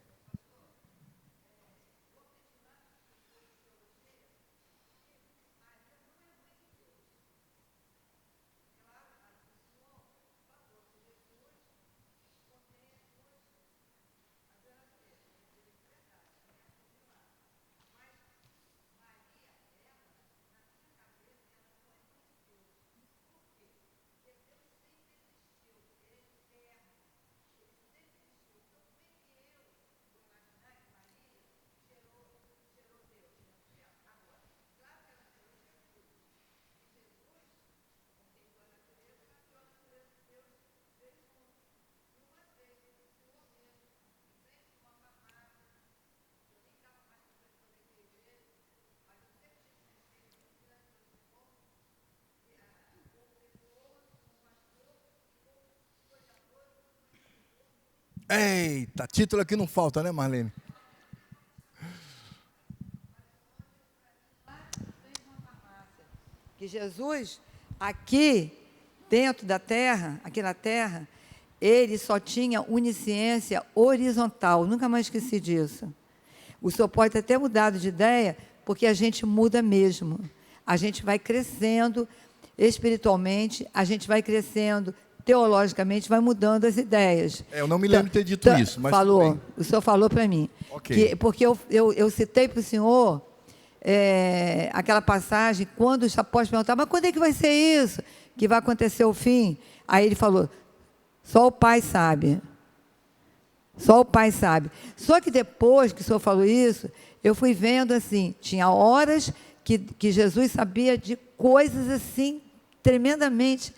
Eita, título aqui não falta, né, Marlene? Que Jesus, aqui dentro da terra, aqui na terra, ele só tinha onisciência horizontal. Nunca mais esqueci disso. O senhor pode ter até mudado de ideia, porque a gente muda mesmo. A gente vai crescendo espiritualmente, a gente vai crescendo teologicamente, vai mudando as ideias. Eu não me lembro de ter dito isso, mas falou, o senhor falou para mim. Okay. Porque eu citei para o senhor aquela passagem, quando os apóstolos perguntaram, mas quando é que vai ser isso? Que vai acontecer o fim? Aí ele falou, só o Pai sabe. Só o Pai sabe. Só que depois que o senhor falou isso, eu fui vendo assim, tinha horas que Jesus sabia de coisas assim, tremendamente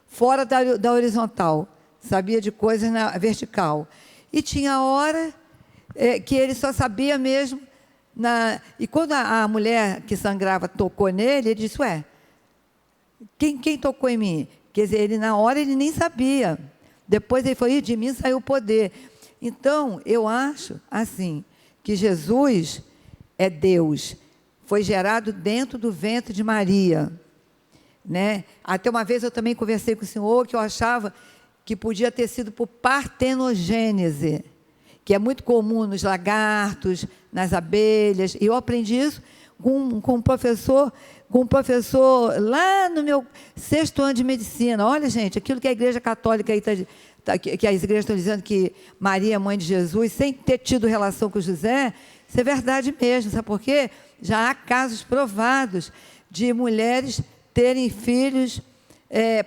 fora da horizontal, sabia de coisas na vertical. E tinha hora que ele só sabia mesmo, e quando a mulher que sangrava tocou nele, ele disse, quem tocou em mim? Quer dizer, na hora ele nem sabia. Depois ele falou, de mim saiu o poder. Então, eu acho assim, que Jesus é Deus, foi gerado dentro do ventre de Maria. Né? Até uma vez eu também conversei com o senhor que eu achava que podia ter sido por partenogênese, que é muito comum nos lagartos, nas abelhas, e eu aprendi isso com um professor lá no meu 6º ano de medicina. Olha, gente, aquilo que a Igreja Católica aí que as igrejas estão dizendo que Maria é mãe de Jesus, sem ter tido relação com José, isso é verdade mesmo, sabe por quê? Já há casos provados de mulheres terem filhos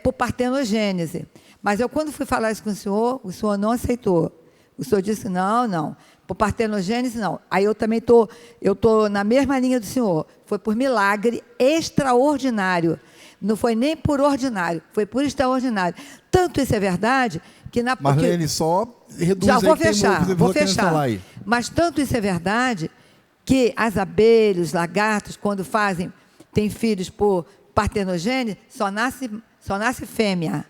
por partenogênese. Mas eu, quando fui falar isso com o senhor não aceitou. O senhor disse, não. Por partenogênese, não. Aí eu também estou na mesma linha do senhor. Foi por milagre extraordinário. Não foi nem por ordinário, foi por extraordinário. Tanto isso é verdade, que na... Marlene, só reduz já aí vou que tem fechar, muito, vou querendo fechar. falar aí. Mas tanto isso é verdade, que as abelhas, os lagartos, quando têm filhos por partenogênese, só nasce fêmea.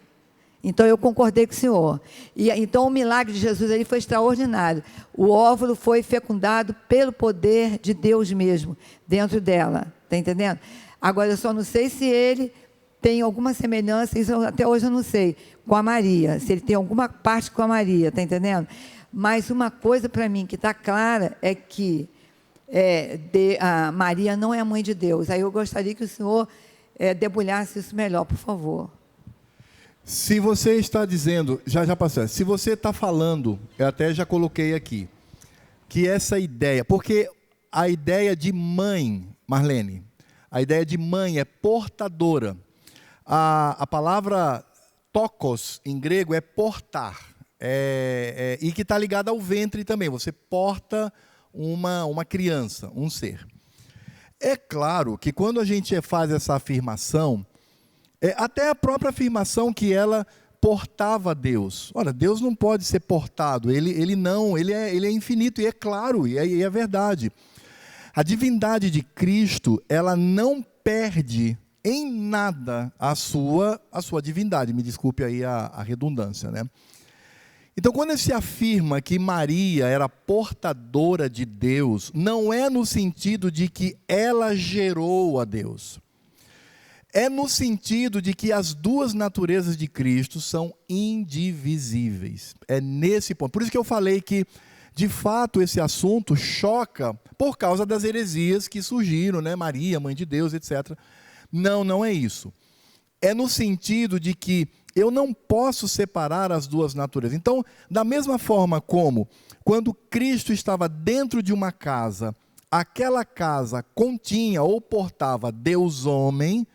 Então, eu concordei com o senhor. Então, o milagre de Jesus ali foi extraordinário. O óvulo foi fecundado pelo poder de Deus mesmo, dentro dela. Está entendendo? Agora, eu só não sei se ele tem alguma semelhança, isso até hoje eu não sei, com a Maria. Se ele tem alguma parte com a Maria, está entendendo? Mas uma coisa para mim que está clara é que a Maria não é a mãe de Deus. Aí eu gostaria que o senhor debulhasse isso melhor, por favor. Se você está dizendo, já passou, se você está falando, eu até já coloquei aqui, que essa ideia, porque a ideia de mãe, Marlene, a ideia de mãe é portadora. A palavra tokos, em grego, é portar, e que está ligada ao ventre também, você porta uma criança, um ser. É claro que quando a gente faz essa afirmação, até a própria afirmação que ela portava Deus. Olha, Deus não pode ser portado, ele é infinito, e é claro, e é verdade. A divindade de Cristo, ela não perde em nada a sua divindade, me desculpe aí a redundância, né? Então, quando se afirma que Maria era portadora de Deus, não é no sentido de que ela gerou a Deus. É no sentido de que as duas naturezas de Cristo são indivisíveis. É nesse ponto. Por isso que eu falei que, de fato, esse assunto choca por causa das heresias que surgiram, né? Maria, mãe de Deus, etc. Não é isso. É no sentido de que eu não posso separar as duas naturezas. Então, da mesma forma como, quando Cristo estava dentro de uma casa, aquela casa continha ou portava Deus homem,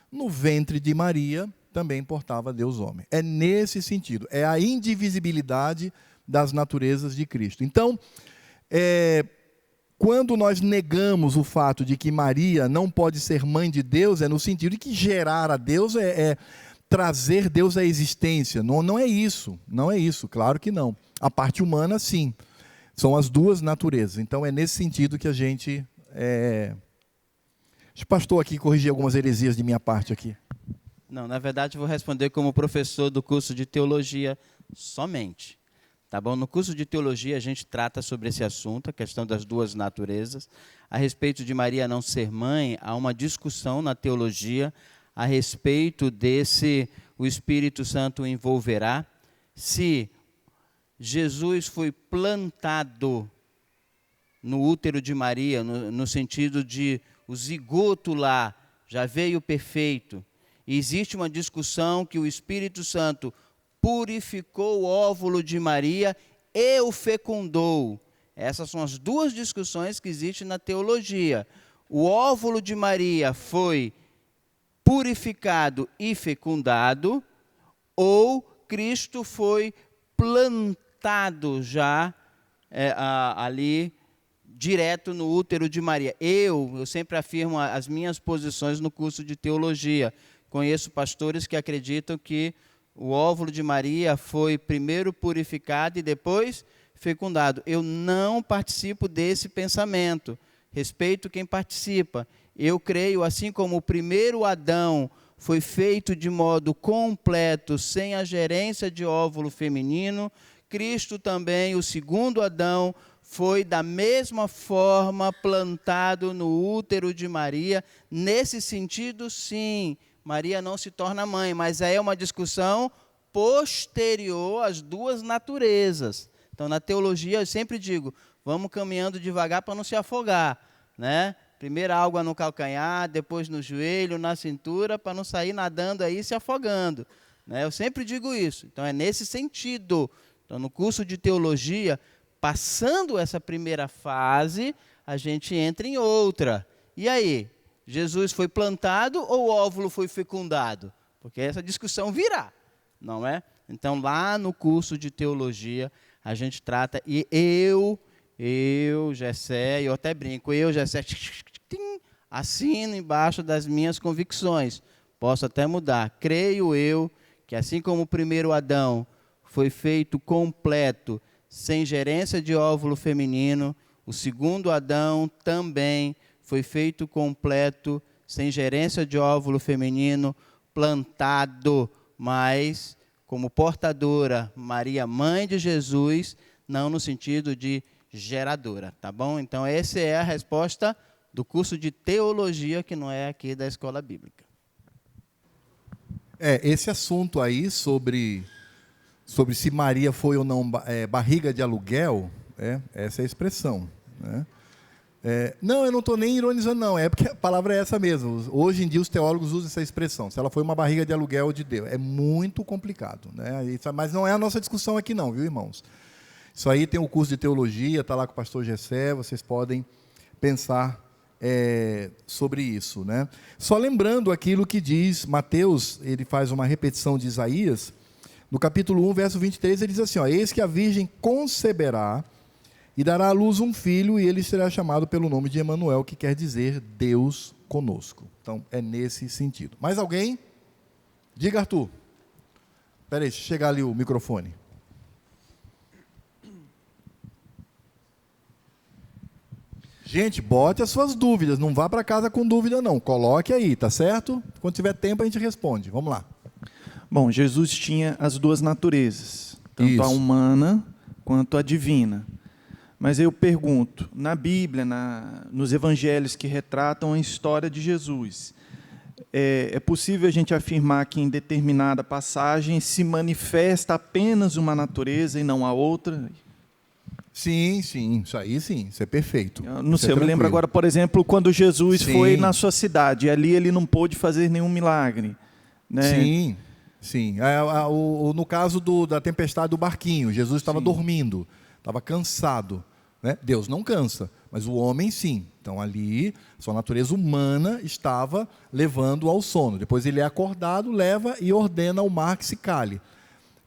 no ventre de Maria também portava Deus homem. É nesse sentido, é a indivisibilidade das naturezas de Cristo. Então, quando nós negamos o fato de que Maria não pode ser mãe de Deus, é no sentido de que gerar a Deus é trazer Deus à existência. Não é isso, claro que não. A parte humana, sim, são as duas naturezas. Então, é nesse sentido que a gente... Deixa o pastor aqui corrigir algumas heresias de minha parte aqui. Não, na verdade, eu vou responder como professor do curso de teologia somente. Tá bom? No curso de teologia, a gente trata sobre esse assunto, a questão das duas naturezas. A respeito de Maria não ser mãe, há uma discussão na teologia a respeito desse, o Espírito Santo envolverá. Se Jesus foi plantado no útero de Maria, no sentido de o zigoto lá já veio perfeito. E existe uma discussão que o Espírito Santo purificou o óvulo de Maria e o fecundou. Essas são as duas discussões que existem na teologia. O óvulo de Maria foi purificado e fecundado, ou Cristo foi plantado já ali direto no útero de Maria. Eu sempre afirmo as minhas posições no curso de teologia. Conheço pastores que acreditam que o óvulo de Maria foi primeiro purificado e depois fecundado. Eu não participo desse pensamento. Respeito quem participa. Eu creio, assim como o primeiro Adão foi feito de modo completo, sem a gerência de óvulo feminino, Cristo também, o segundo Adão, foi da mesma forma plantado no útero de Maria. Nesse sentido, sim, Maria não se torna mãe, mas aí é uma discussão posterior às duas naturezas. Então, na teologia, eu sempre digo, vamos caminhando devagar para não se afogar, né? Primeiro água no calcanhar, depois no joelho, na cintura, para não sair nadando aí se afogando, né? Eu sempre digo isso. Então, é nesse sentido. Então, no curso de teologia, passando essa primeira fase, a gente entra em outra. E aí? Jesus foi plantado ou o óvulo foi fecundado? Porque essa discussão virá, não é? Então, lá no curso de teologia, a gente trata, e Gessé, eu até brinco, Gessé, assino embaixo das minhas convicções. Posso até mudar. Creio eu que assim como o primeiro Adão foi feito completo, sem gerência de óvulo feminino, o segundo Adão também foi feito completo, sem gerência de óvulo feminino, plantado, mas como portadora, Maria, mãe de Jesus, não no sentido de geradora, tá bom? Então, essa é a resposta do curso de teologia, que não é aqui da escola bíblica. Esse assunto aí sobre se Maria foi ou não barriga de aluguel, essa é a expressão, né? Não, eu não estou nem ironizando, não. É porque a palavra é essa mesmo. Hoje em dia os teólogos usam essa expressão. Se ela foi uma barriga de aluguel de Deus. É muito complicado, né? Mas não é a nossa discussão aqui não, viu, irmãos? Isso aí tem o curso de teologia, está lá com o pastor Gessé, vocês podem pensar sobre isso, né? Só lembrando aquilo que diz Mateus, ele faz uma repetição de Isaías, no capítulo 1, verso 23, ele diz assim, eis que a virgem conceberá e dará à luz um filho, e ele será chamado pelo nome de Emanuel, que quer dizer Deus conosco. Então, é nesse sentido. Mais alguém? Diga, Arthur. Espera aí, deixa eu chegar ali o microfone. Gente, bote as suas dúvidas, não vá para casa com dúvida não, coloque aí, tá certo? Quando tiver tempo a gente responde, vamos lá. Bom, Jesus tinha as duas naturezas, tanto a humana quanto a divina. Mas eu pergunto, na Bíblia, nos evangelhos que retratam a história de Jesus, é possível a gente afirmar que em determinada passagem se manifesta apenas uma natureza e não a outra? Sim, isso aí sim, isso é perfeito. Eu não sei, eu me lembro agora, por exemplo, quando Jesus foi na sua cidade, e ali ele não pôde fazer nenhum milagre, né? Sim. No caso da tempestade do barquinho, Jesus estava dormindo, estava cansado, né? Deus não cansa, mas o homem sim. Então ali, sua natureza humana estava levando ao sono. Depois ele é acordado, leva e ordena ao mar que se cale.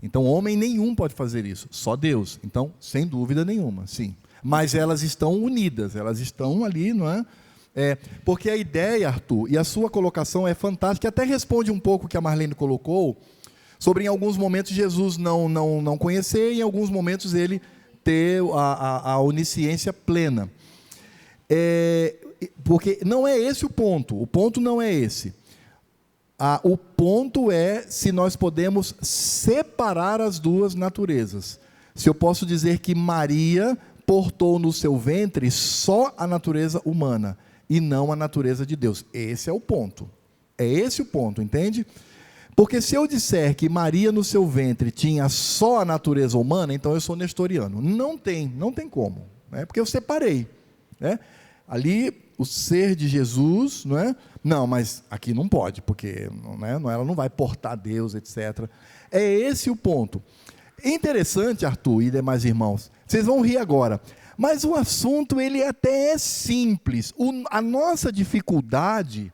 Então homem nenhum pode fazer isso, só Deus. Então, sem dúvida nenhuma, sim. Mas elas estão unidas, elas estão ali, não é? Porque a ideia, Arthur, e a sua colocação é fantástica, até responde um pouco o que a Marlene colocou, sobre em alguns momentos Jesus não conhecer, e em alguns momentos ele ter a onisciência plena. Porque não é esse o ponto não é esse. O ponto é se nós podemos separar as duas naturezas. Se eu posso dizer que Maria portou no seu ventre só a natureza humana e não a natureza de Deus. Esse é o ponto. É esse o ponto, entende? Porque se eu disser que Maria no seu ventre tinha só a natureza humana, então eu sou nestoriano. Não tem como, né? Porque eu separei, né? Ali o ser de Jesus, não é? Não, mas aqui não pode, porque ela não vai portar Deus, etc. É esse o ponto. Interessante, Arthur e demais irmãos, vocês vão rir agora, mas o assunto ele até é simples. A nossa dificuldade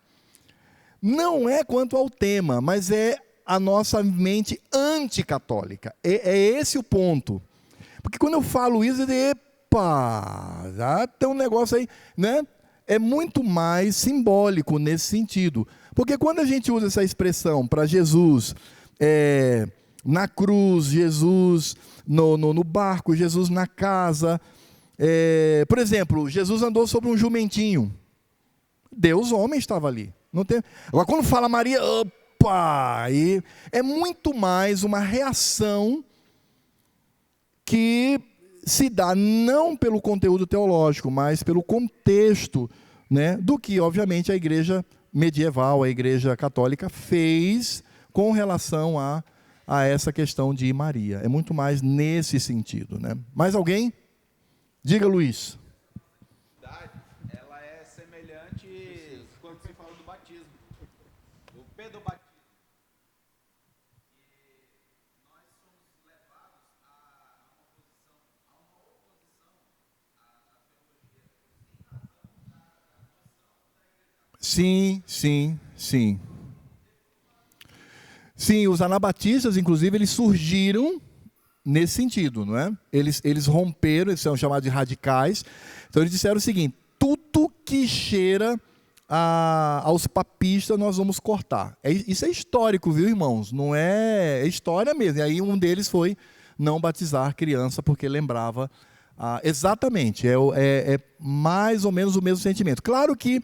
não é quanto ao tema, mas é a nossa mente anticatólica. É esse o ponto. Porque quando eu falo isso, eu digo, epa, já tem um negócio aí, né? É muito mais simbólico nesse sentido. Porque quando a gente usa essa expressão para Jesus na cruz, Jesus no barco, Jesus na casa. Por exemplo, Jesus andou sobre um jumentinho. Deus, homem, estava ali. Não tem... Agora, quando fala Maria, opa! É muito mais uma reação que se dá não pelo conteúdo teológico, mas pelo contexto, né, do que, obviamente, a igreja medieval, a igreja católica fez com relação a essa questão de Maria. É muito mais nesse sentido, né? Mais alguém? Diga, Luiz. Ela é semelhante quando se fala do batismo. O pedobatismo. Sim. Sim, os anabatistas, inclusive, eles surgiram nesse sentido, não é? Eles romperam, eles são chamados de radicais. Então eles disseram o seguinte: tudo que cheira aos papistas nós vamos cortar. Isso é histórico, viu, irmãos? Não é história mesmo. E aí um deles foi não batizar criança, porque lembrava exatamente, é mais ou menos o mesmo sentimento. Claro que,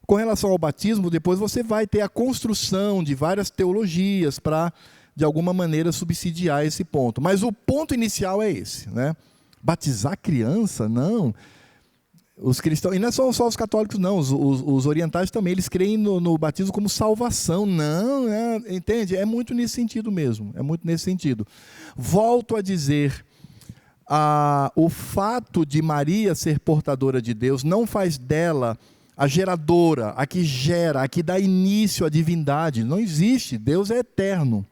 com relação ao batismo, depois você vai ter a construção de várias teologias para, de alguma maneira, subsidiar esse ponto. Mas o ponto inicial é esse, né? Batizar criança? Não. Os cristãos, e não é só os católicos, não, os orientais também, eles creem no batismo como salvação. Não, entende? É muito nesse sentido mesmo, é muito nesse sentido. Volto a dizer, o fato de Maria ser portadora de Deus não faz dela a geradora, a que gera, a que dá início à divindade. Não existe, Deus é eterno.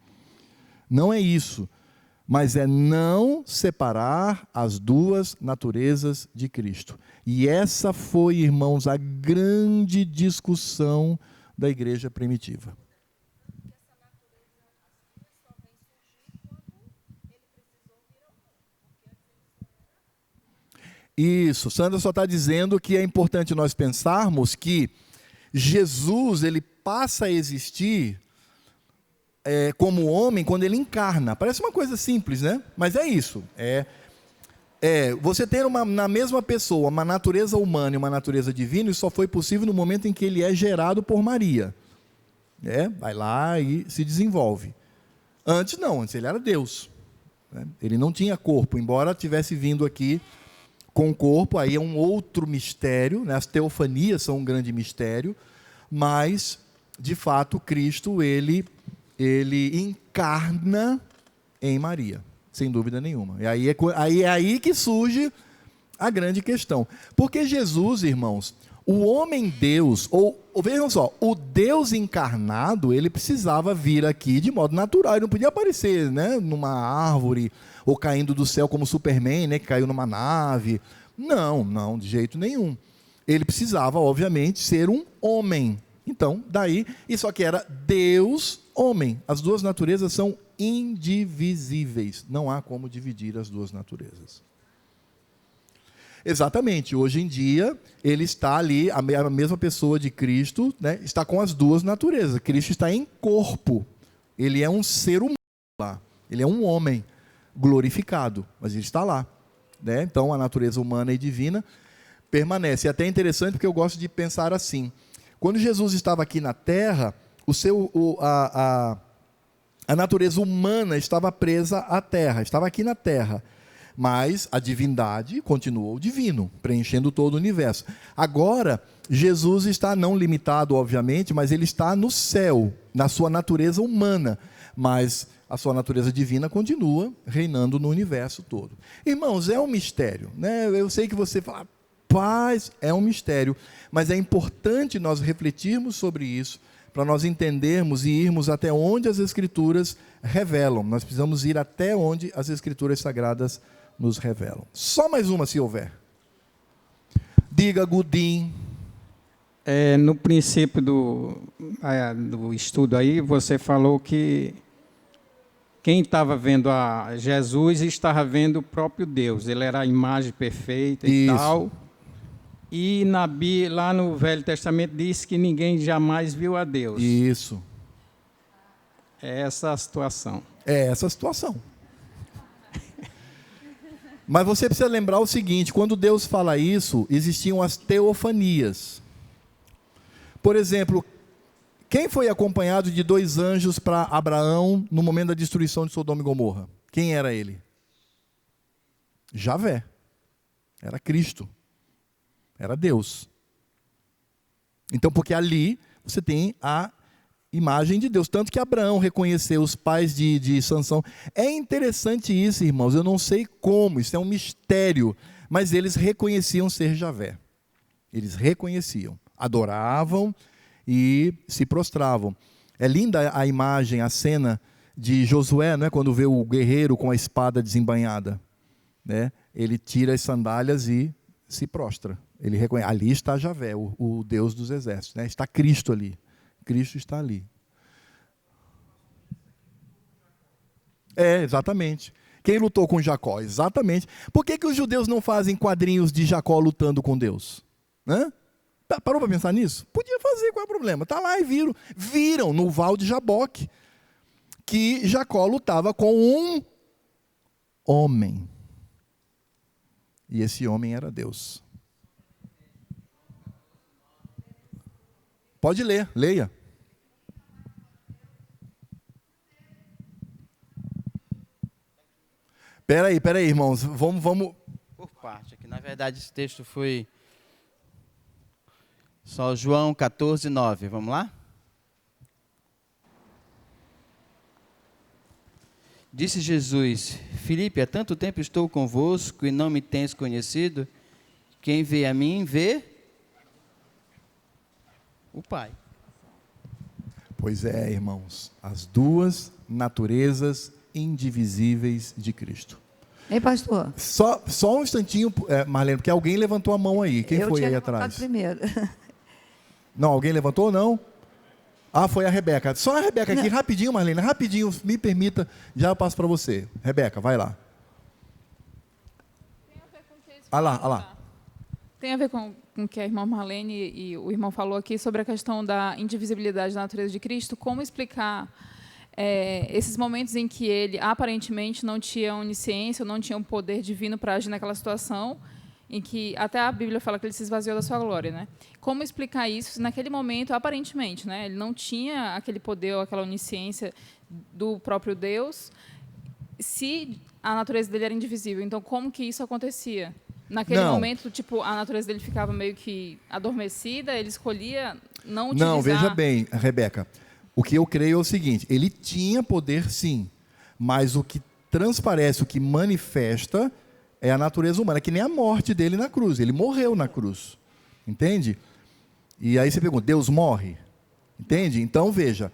Não é isso. Mas é não separar as duas naturezas de Cristo. E essa foi, irmãos, a grande discussão da igreja primitiva. Isso, Sandra só está dizendo que é importante nós pensarmos que Jesus, ele passa a existir como homem quando ele encarna. Parece uma coisa simples, né? Mas é isso. Você ter na mesma pessoa uma natureza humana e uma natureza divina, isso só foi possível no momento em que ele é gerado por Maria. Vai lá e se desenvolve. Antes não, antes ele era Deus. Ele não tinha corpo, embora tivesse vindo aqui com corpo, aí é um outro mistério, né? As teofanias são um grande mistério, mas, de fato, Cristo, ele encarna em Maria, sem dúvida nenhuma. E aí é aí que surge a grande questão. Porque Jesus, irmãos, o homem-deus, ou vejam só, o Deus encarnado, ele precisava vir aqui de modo natural, ele não podia aparecer, né, numa árvore, ou caindo do céu como Superman, né, que caiu numa nave. Não, de jeito nenhum. Ele precisava, obviamente, ser um homem. Então, daí, e só que era Deus, homem. As duas naturezas são indivisíveis. Não há como dividir as duas naturezas. Exatamente. Hoje em dia, ele está ali, a mesma pessoa de Cristo, né, está com as duas naturezas. Cristo está em corpo. Ele é um ser humano lá. Ele é um homem glorificado, mas ele está lá, né? Então a natureza humana e divina permanece. É até interessante porque eu gosto de pensar assim: quando Jesus estava aqui na terra, a natureza humana estava presa à terra, estava aqui na terra, mas a divindade continuou divino, preenchendo todo o universo. Agora Jesus está não limitado, obviamente, mas ele está no céu, na sua natureza humana, mas a sua natureza divina continua reinando no universo todo. Irmãos, é um mistério, né? Eu sei que você fala, paz, é um mistério, mas é importante nós refletirmos sobre isso, para nós entendermos e irmos até onde as Escrituras revelam. Nós precisamos ir até onde as Escrituras Sagradas nos revelam. Só mais uma, se houver. Diga, Gudim. No princípio do estudo aí, você falou que quem estava vendo a Jesus estava vendo o próprio Deus. Ele era a imagem perfeita e Isso. tal. E lá no Velho Testamento diz que ninguém jamais viu a Deus. Isso. É essa a situação. É essa a situação. Mas você precisa lembrar o seguinte: quando Deus fala isso, existiam as teofanias. Por exemplo, quem foi acompanhado de 2 anjos para Abraão no momento da destruição de Sodoma e Gomorra? Quem era ele? Javé. Era Cristo. Era Deus. Então, porque ali você tem a imagem de Deus. Tanto que Abraão reconheceu os pais de Sansão. É interessante isso, irmãos. Eu não sei como, isso é um mistério. Mas eles reconheciam ser Javé. Eles reconheciam. Adoravam e se prostravam. É linda a imagem, a cena de Josué, não é? Quando vê o guerreiro com a espada desembainhada, né? Ele tira as sandálias e se prostra. Ele reconhece, ali está Javé, o Deus dos exércitos, né? Está Cristo ali. Cristo está ali. Exatamente. Quem lutou com Jacó? Exatamente. Por que os judeus não fazem quadrinhos de Jacó lutando com Deus? Hã? Parou para pensar nisso? Podia fazer, qual é o problema? Está lá e viram no Val de Jaboque que Jacó lutava com um homem. E esse homem era Deus. Pode ler, leia. Peraí, irmãos, vamos... Por parte, aqui na verdade esse texto foi só João 14, 9, vamos lá? Disse Jesus: Filipe, há tanto tempo estou convosco e não me tens conhecido? Quem vê a mim, vê o Pai. Pois é, irmãos, as duas naturezas indivisíveis de Cristo. Ei, pastor? Só um instantinho, Marlene, porque alguém levantou a mão aí. Quem foi aí atrás? Primeiro. Não, alguém levantou ou não? Ah, foi a Rebeca. Só a Rebeca aqui, rapidinho, Marlene, rapidinho, me permita, já eu passo para você. Rebeca, vai lá. Tem a ver com o que Ah lá. Tem a ver com o que a irmã Marlene e o irmão falou aqui sobre a questão da indivisibilidade da natureza de Cristo. Como explicar esses momentos em que ele aparentemente não tinha onisciência, não tinha um poder divino para agir naquela situação, em que até a Bíblia fala que ele se esvaziou da sua glória, né? Como explicar isso se naquele momento, aparentemente, né, ele não tinha aquele poder ou aquela onisciência do próprio Deus, se a natureza dele era indivisível? Então, como que isso acontecia? Naquele momento, tipo, a natureza dele ficava meio que adormecida, ele escolhia não utilizar... Não, veja bem, Rebeca, o que eu creio é o seguinte, ele tinha poder sim, mas o que transparece, o que manifesta é a natureza humana, que nem a morte dele na cruz, ele morreu na cruz, entende? E aí você pergunta, Deus morre? Entende? Então, veja,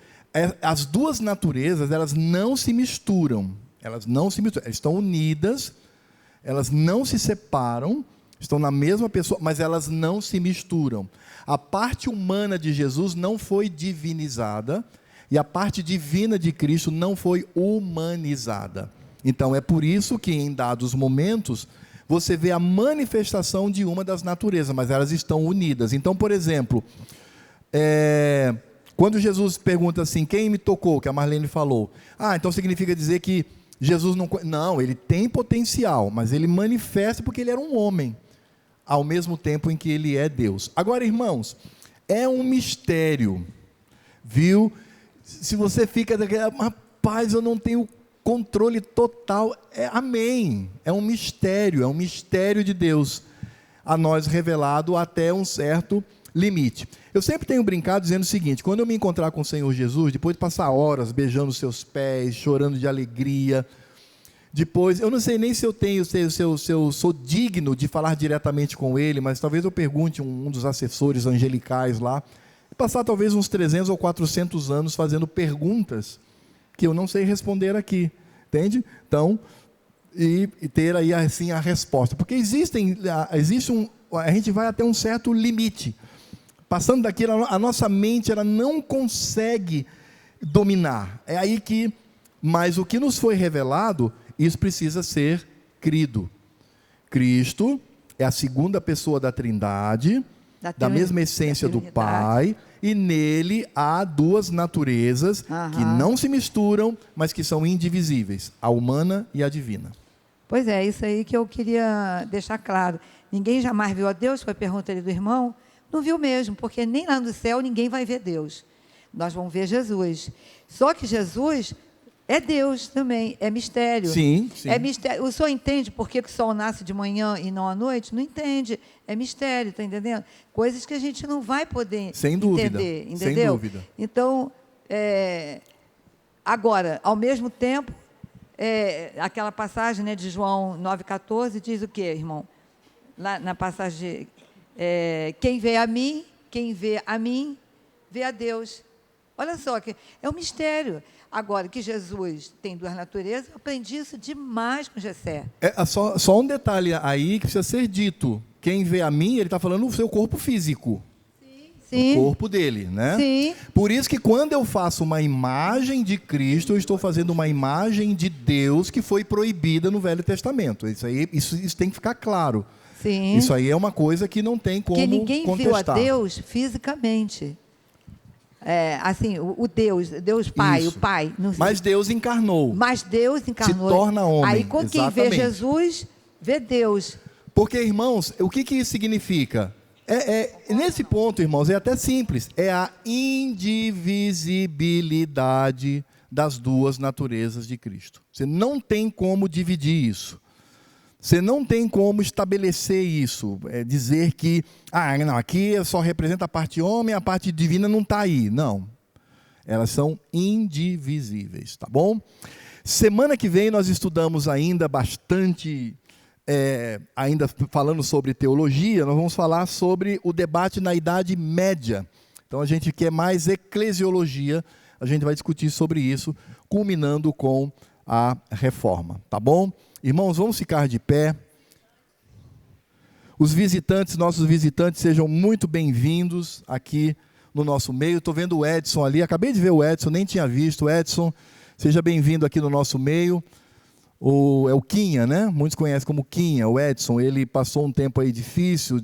as duas naturezas, elas não se misturam, elas estão unidas, elas não se separam, estão na mesma pessoa, mas elas não se misturam. A parte humana de Jesus não foi divinizada e a parte divina de Cristo não foi humanizada. Então, é por isso que, em dados momentos, você vê a manifestação de uma das naturezas, mas elas estão unidas. Então, por exemplo, quando Jesus pergunta assim, quem me tocou, que a Marlene falou, então significa dizer que Jesus não... Não, ele tem potencial, mas ele manifesta porque ele era um homem, ao mesmo tempo em que ele é Deus. Agora, irmãos, é um mistério, viu? Se você fica daquela, rapaz, eu não tenho controle total, amém, é um mistério de Deus, a nós revelado até um certo limite. Eu sempre tenho brincado dizendo o seguinte, quando eu me encontrar com o Senhor Jesus, depois de passar horas beijando os seus pés, chorando de alegria, depois, eu não sei nem se eu sou digno de falar diretamente com ele, mas talvez eu pergunte um dos assessores angelicais lá, e passar talvez uns 300 ou 400 anos fazendo perguntas que eu não sei responder aqui, entende? Então, e ter aí assim a resposta, porque a gente vai até um certo limite, passando daquilo, a nossa mente ela não consegue dominar, mas o que nos foi revelado, isso precisa ser crido. Cristo é a segunda pessoa da Trindade, da mesma essência do Pai, e nele há duas naturezas que não se misturam, mas que são indivisíveis, a humana e a divina. Pois é, isso aí que eu queria deixar claro. Ninguém jamais viu a Deus, foi a pergunta ali do irmão, não viu mesmo, porque nem lá no céu ninguém vai ver Deus. Nós vamos ver Jesus. Só que Jesus é Deus também, é mistério. Sim. É mistério. O senhor entende por que o sol nasce de manhã e não à noite? Não entende. É mistério, está entendendo? Coisas que a gente não vai poder entender, entendeu? Sem dúvida. Então, agora, ao mesmo tempo, aquela passagem, né, de João 9,14 diz o quê, irmão? Lá na passagem, quem vê a mim, vê a Deus. Olha só, que é um mistério. Agora, que Jesus tem duas naturezas, eu aprendi isso demais com Gessé. Só um detalhe aí que precisa ser dito. Quem vê a mim, ele está falando do seu corpo físico. Sim. O corpo dele, né? Sim. Por isso que quando eu faço uma imagem de Cristo, eu estou fazendo uma imagem de Deus que foi proibida no Velho Testamento. Isso tem que ficar claro. Sim. Isso aí é uma coisa que não tem como Porque ninguém contestar. viu a Deus fisicamente. Assim, o Deus Pai, Isso. o Pai. Mas Deus encarnou. Mas Deus encarnou. Se torna homem. Aí, quem vê Exatamente. Jesus, vê Deus. Porque, irmãos, o que isso significa? Nesse ponto, irmãos, é até simples. É a indivisibilidade das duas naturezas de Cristo. Você não tem como dividir isso. Você não tem como estabelecer isso. Dizer que, não, aqui só representa a parte homem, a parte divina não está aí. Não. Elas são indivisíveis, tá bom? Semana que vem nós estudamos ainda bastante... ainda falando sobre teologia, nós vamos falar sobre o debate na Idade Média. Então, a gente quer mais eclesiologia, a gente vai discutir sobre isso, culminando com a reforma, tá bom? Irmãos, vamos ficar de pé. Os visitantes, nossos visitantes, sejam muito bem-vindos aqui no nosso meio. Estou vendo o Edson ali, acabei de ver o Edson, nem tinha visto. Edson, seja bem-vindo aqui no nosso meio. É o Quinha, né? Muitos conhecem como Quinha, o Edson. Ele passou um tempo aí difícil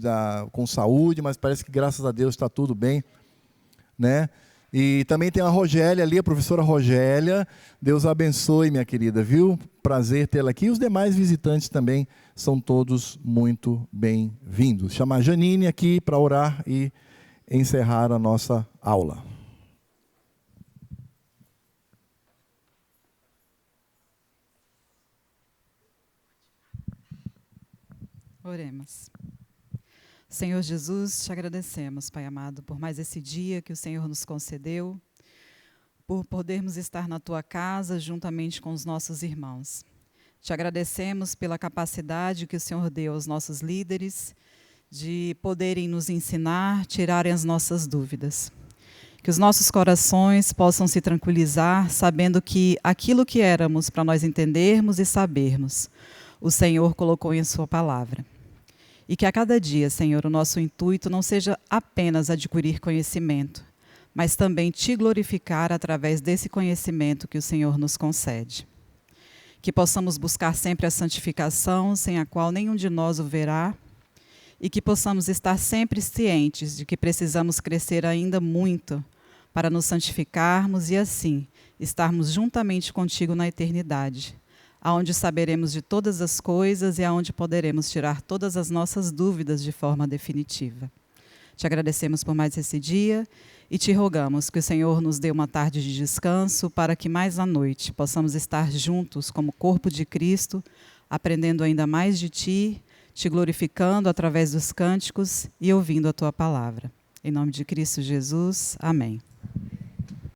com saúde, mas parece que, graças a Deus, está tudo bem, né? E também tem a Rogélia ali, a professora Rogélia. Deus abençoe, minha querida, viu? Prazer tê-la aqui. E os demais visitantes também são todos muito bem-vindos. Chamar a Janine aqui para orar e encerrar a nossa aula. Oremos. Senhor Jesus, te agradecemos, Pai amado, por mais esse dia que o Senhor nos concedeu, por podermos estar na Tua casa juntamente com os nossos irmãos. Te agradecemos pela capacidade que o Senhor deu aos nossos líderes de poderem nos ensinar, tirarem as nossas dúvidas. Que os nossos corações possam se tranquilizar, sabendo que aquilo que éramos para nós entendermos e sabermos, o Senhor colocou em Sua palavra. E que a cada dia, Senhor, o nosso intuito não seja apenas adquirir conhecimento, mas também Te glorificar através desse conhecimento que o Senhor nos concede. Que possamos buscar sempre a santificação, sem a qual nenhum de nós o verá, e que possamos estar sempre cientes de que precisamos crescer ainda muito para nos santificarmos e, assim, estarmos juntamente contigo na eternidade, aonde saberemos de todas as coisas e aonde poderemos tirar todas as nossas dúvidas de forma definitiva. Te agradecemos por mais esse dia e te rogamos que o Senhor nos dê uma tarde de descanso para que mais à noite possamos estar juntos como corpo de Cristo, aprendendo ainda mais de Ti, Te glorificando através dos cânticos e ouvindo a Tua palavra. Em nome de Cristo Jesus, amém.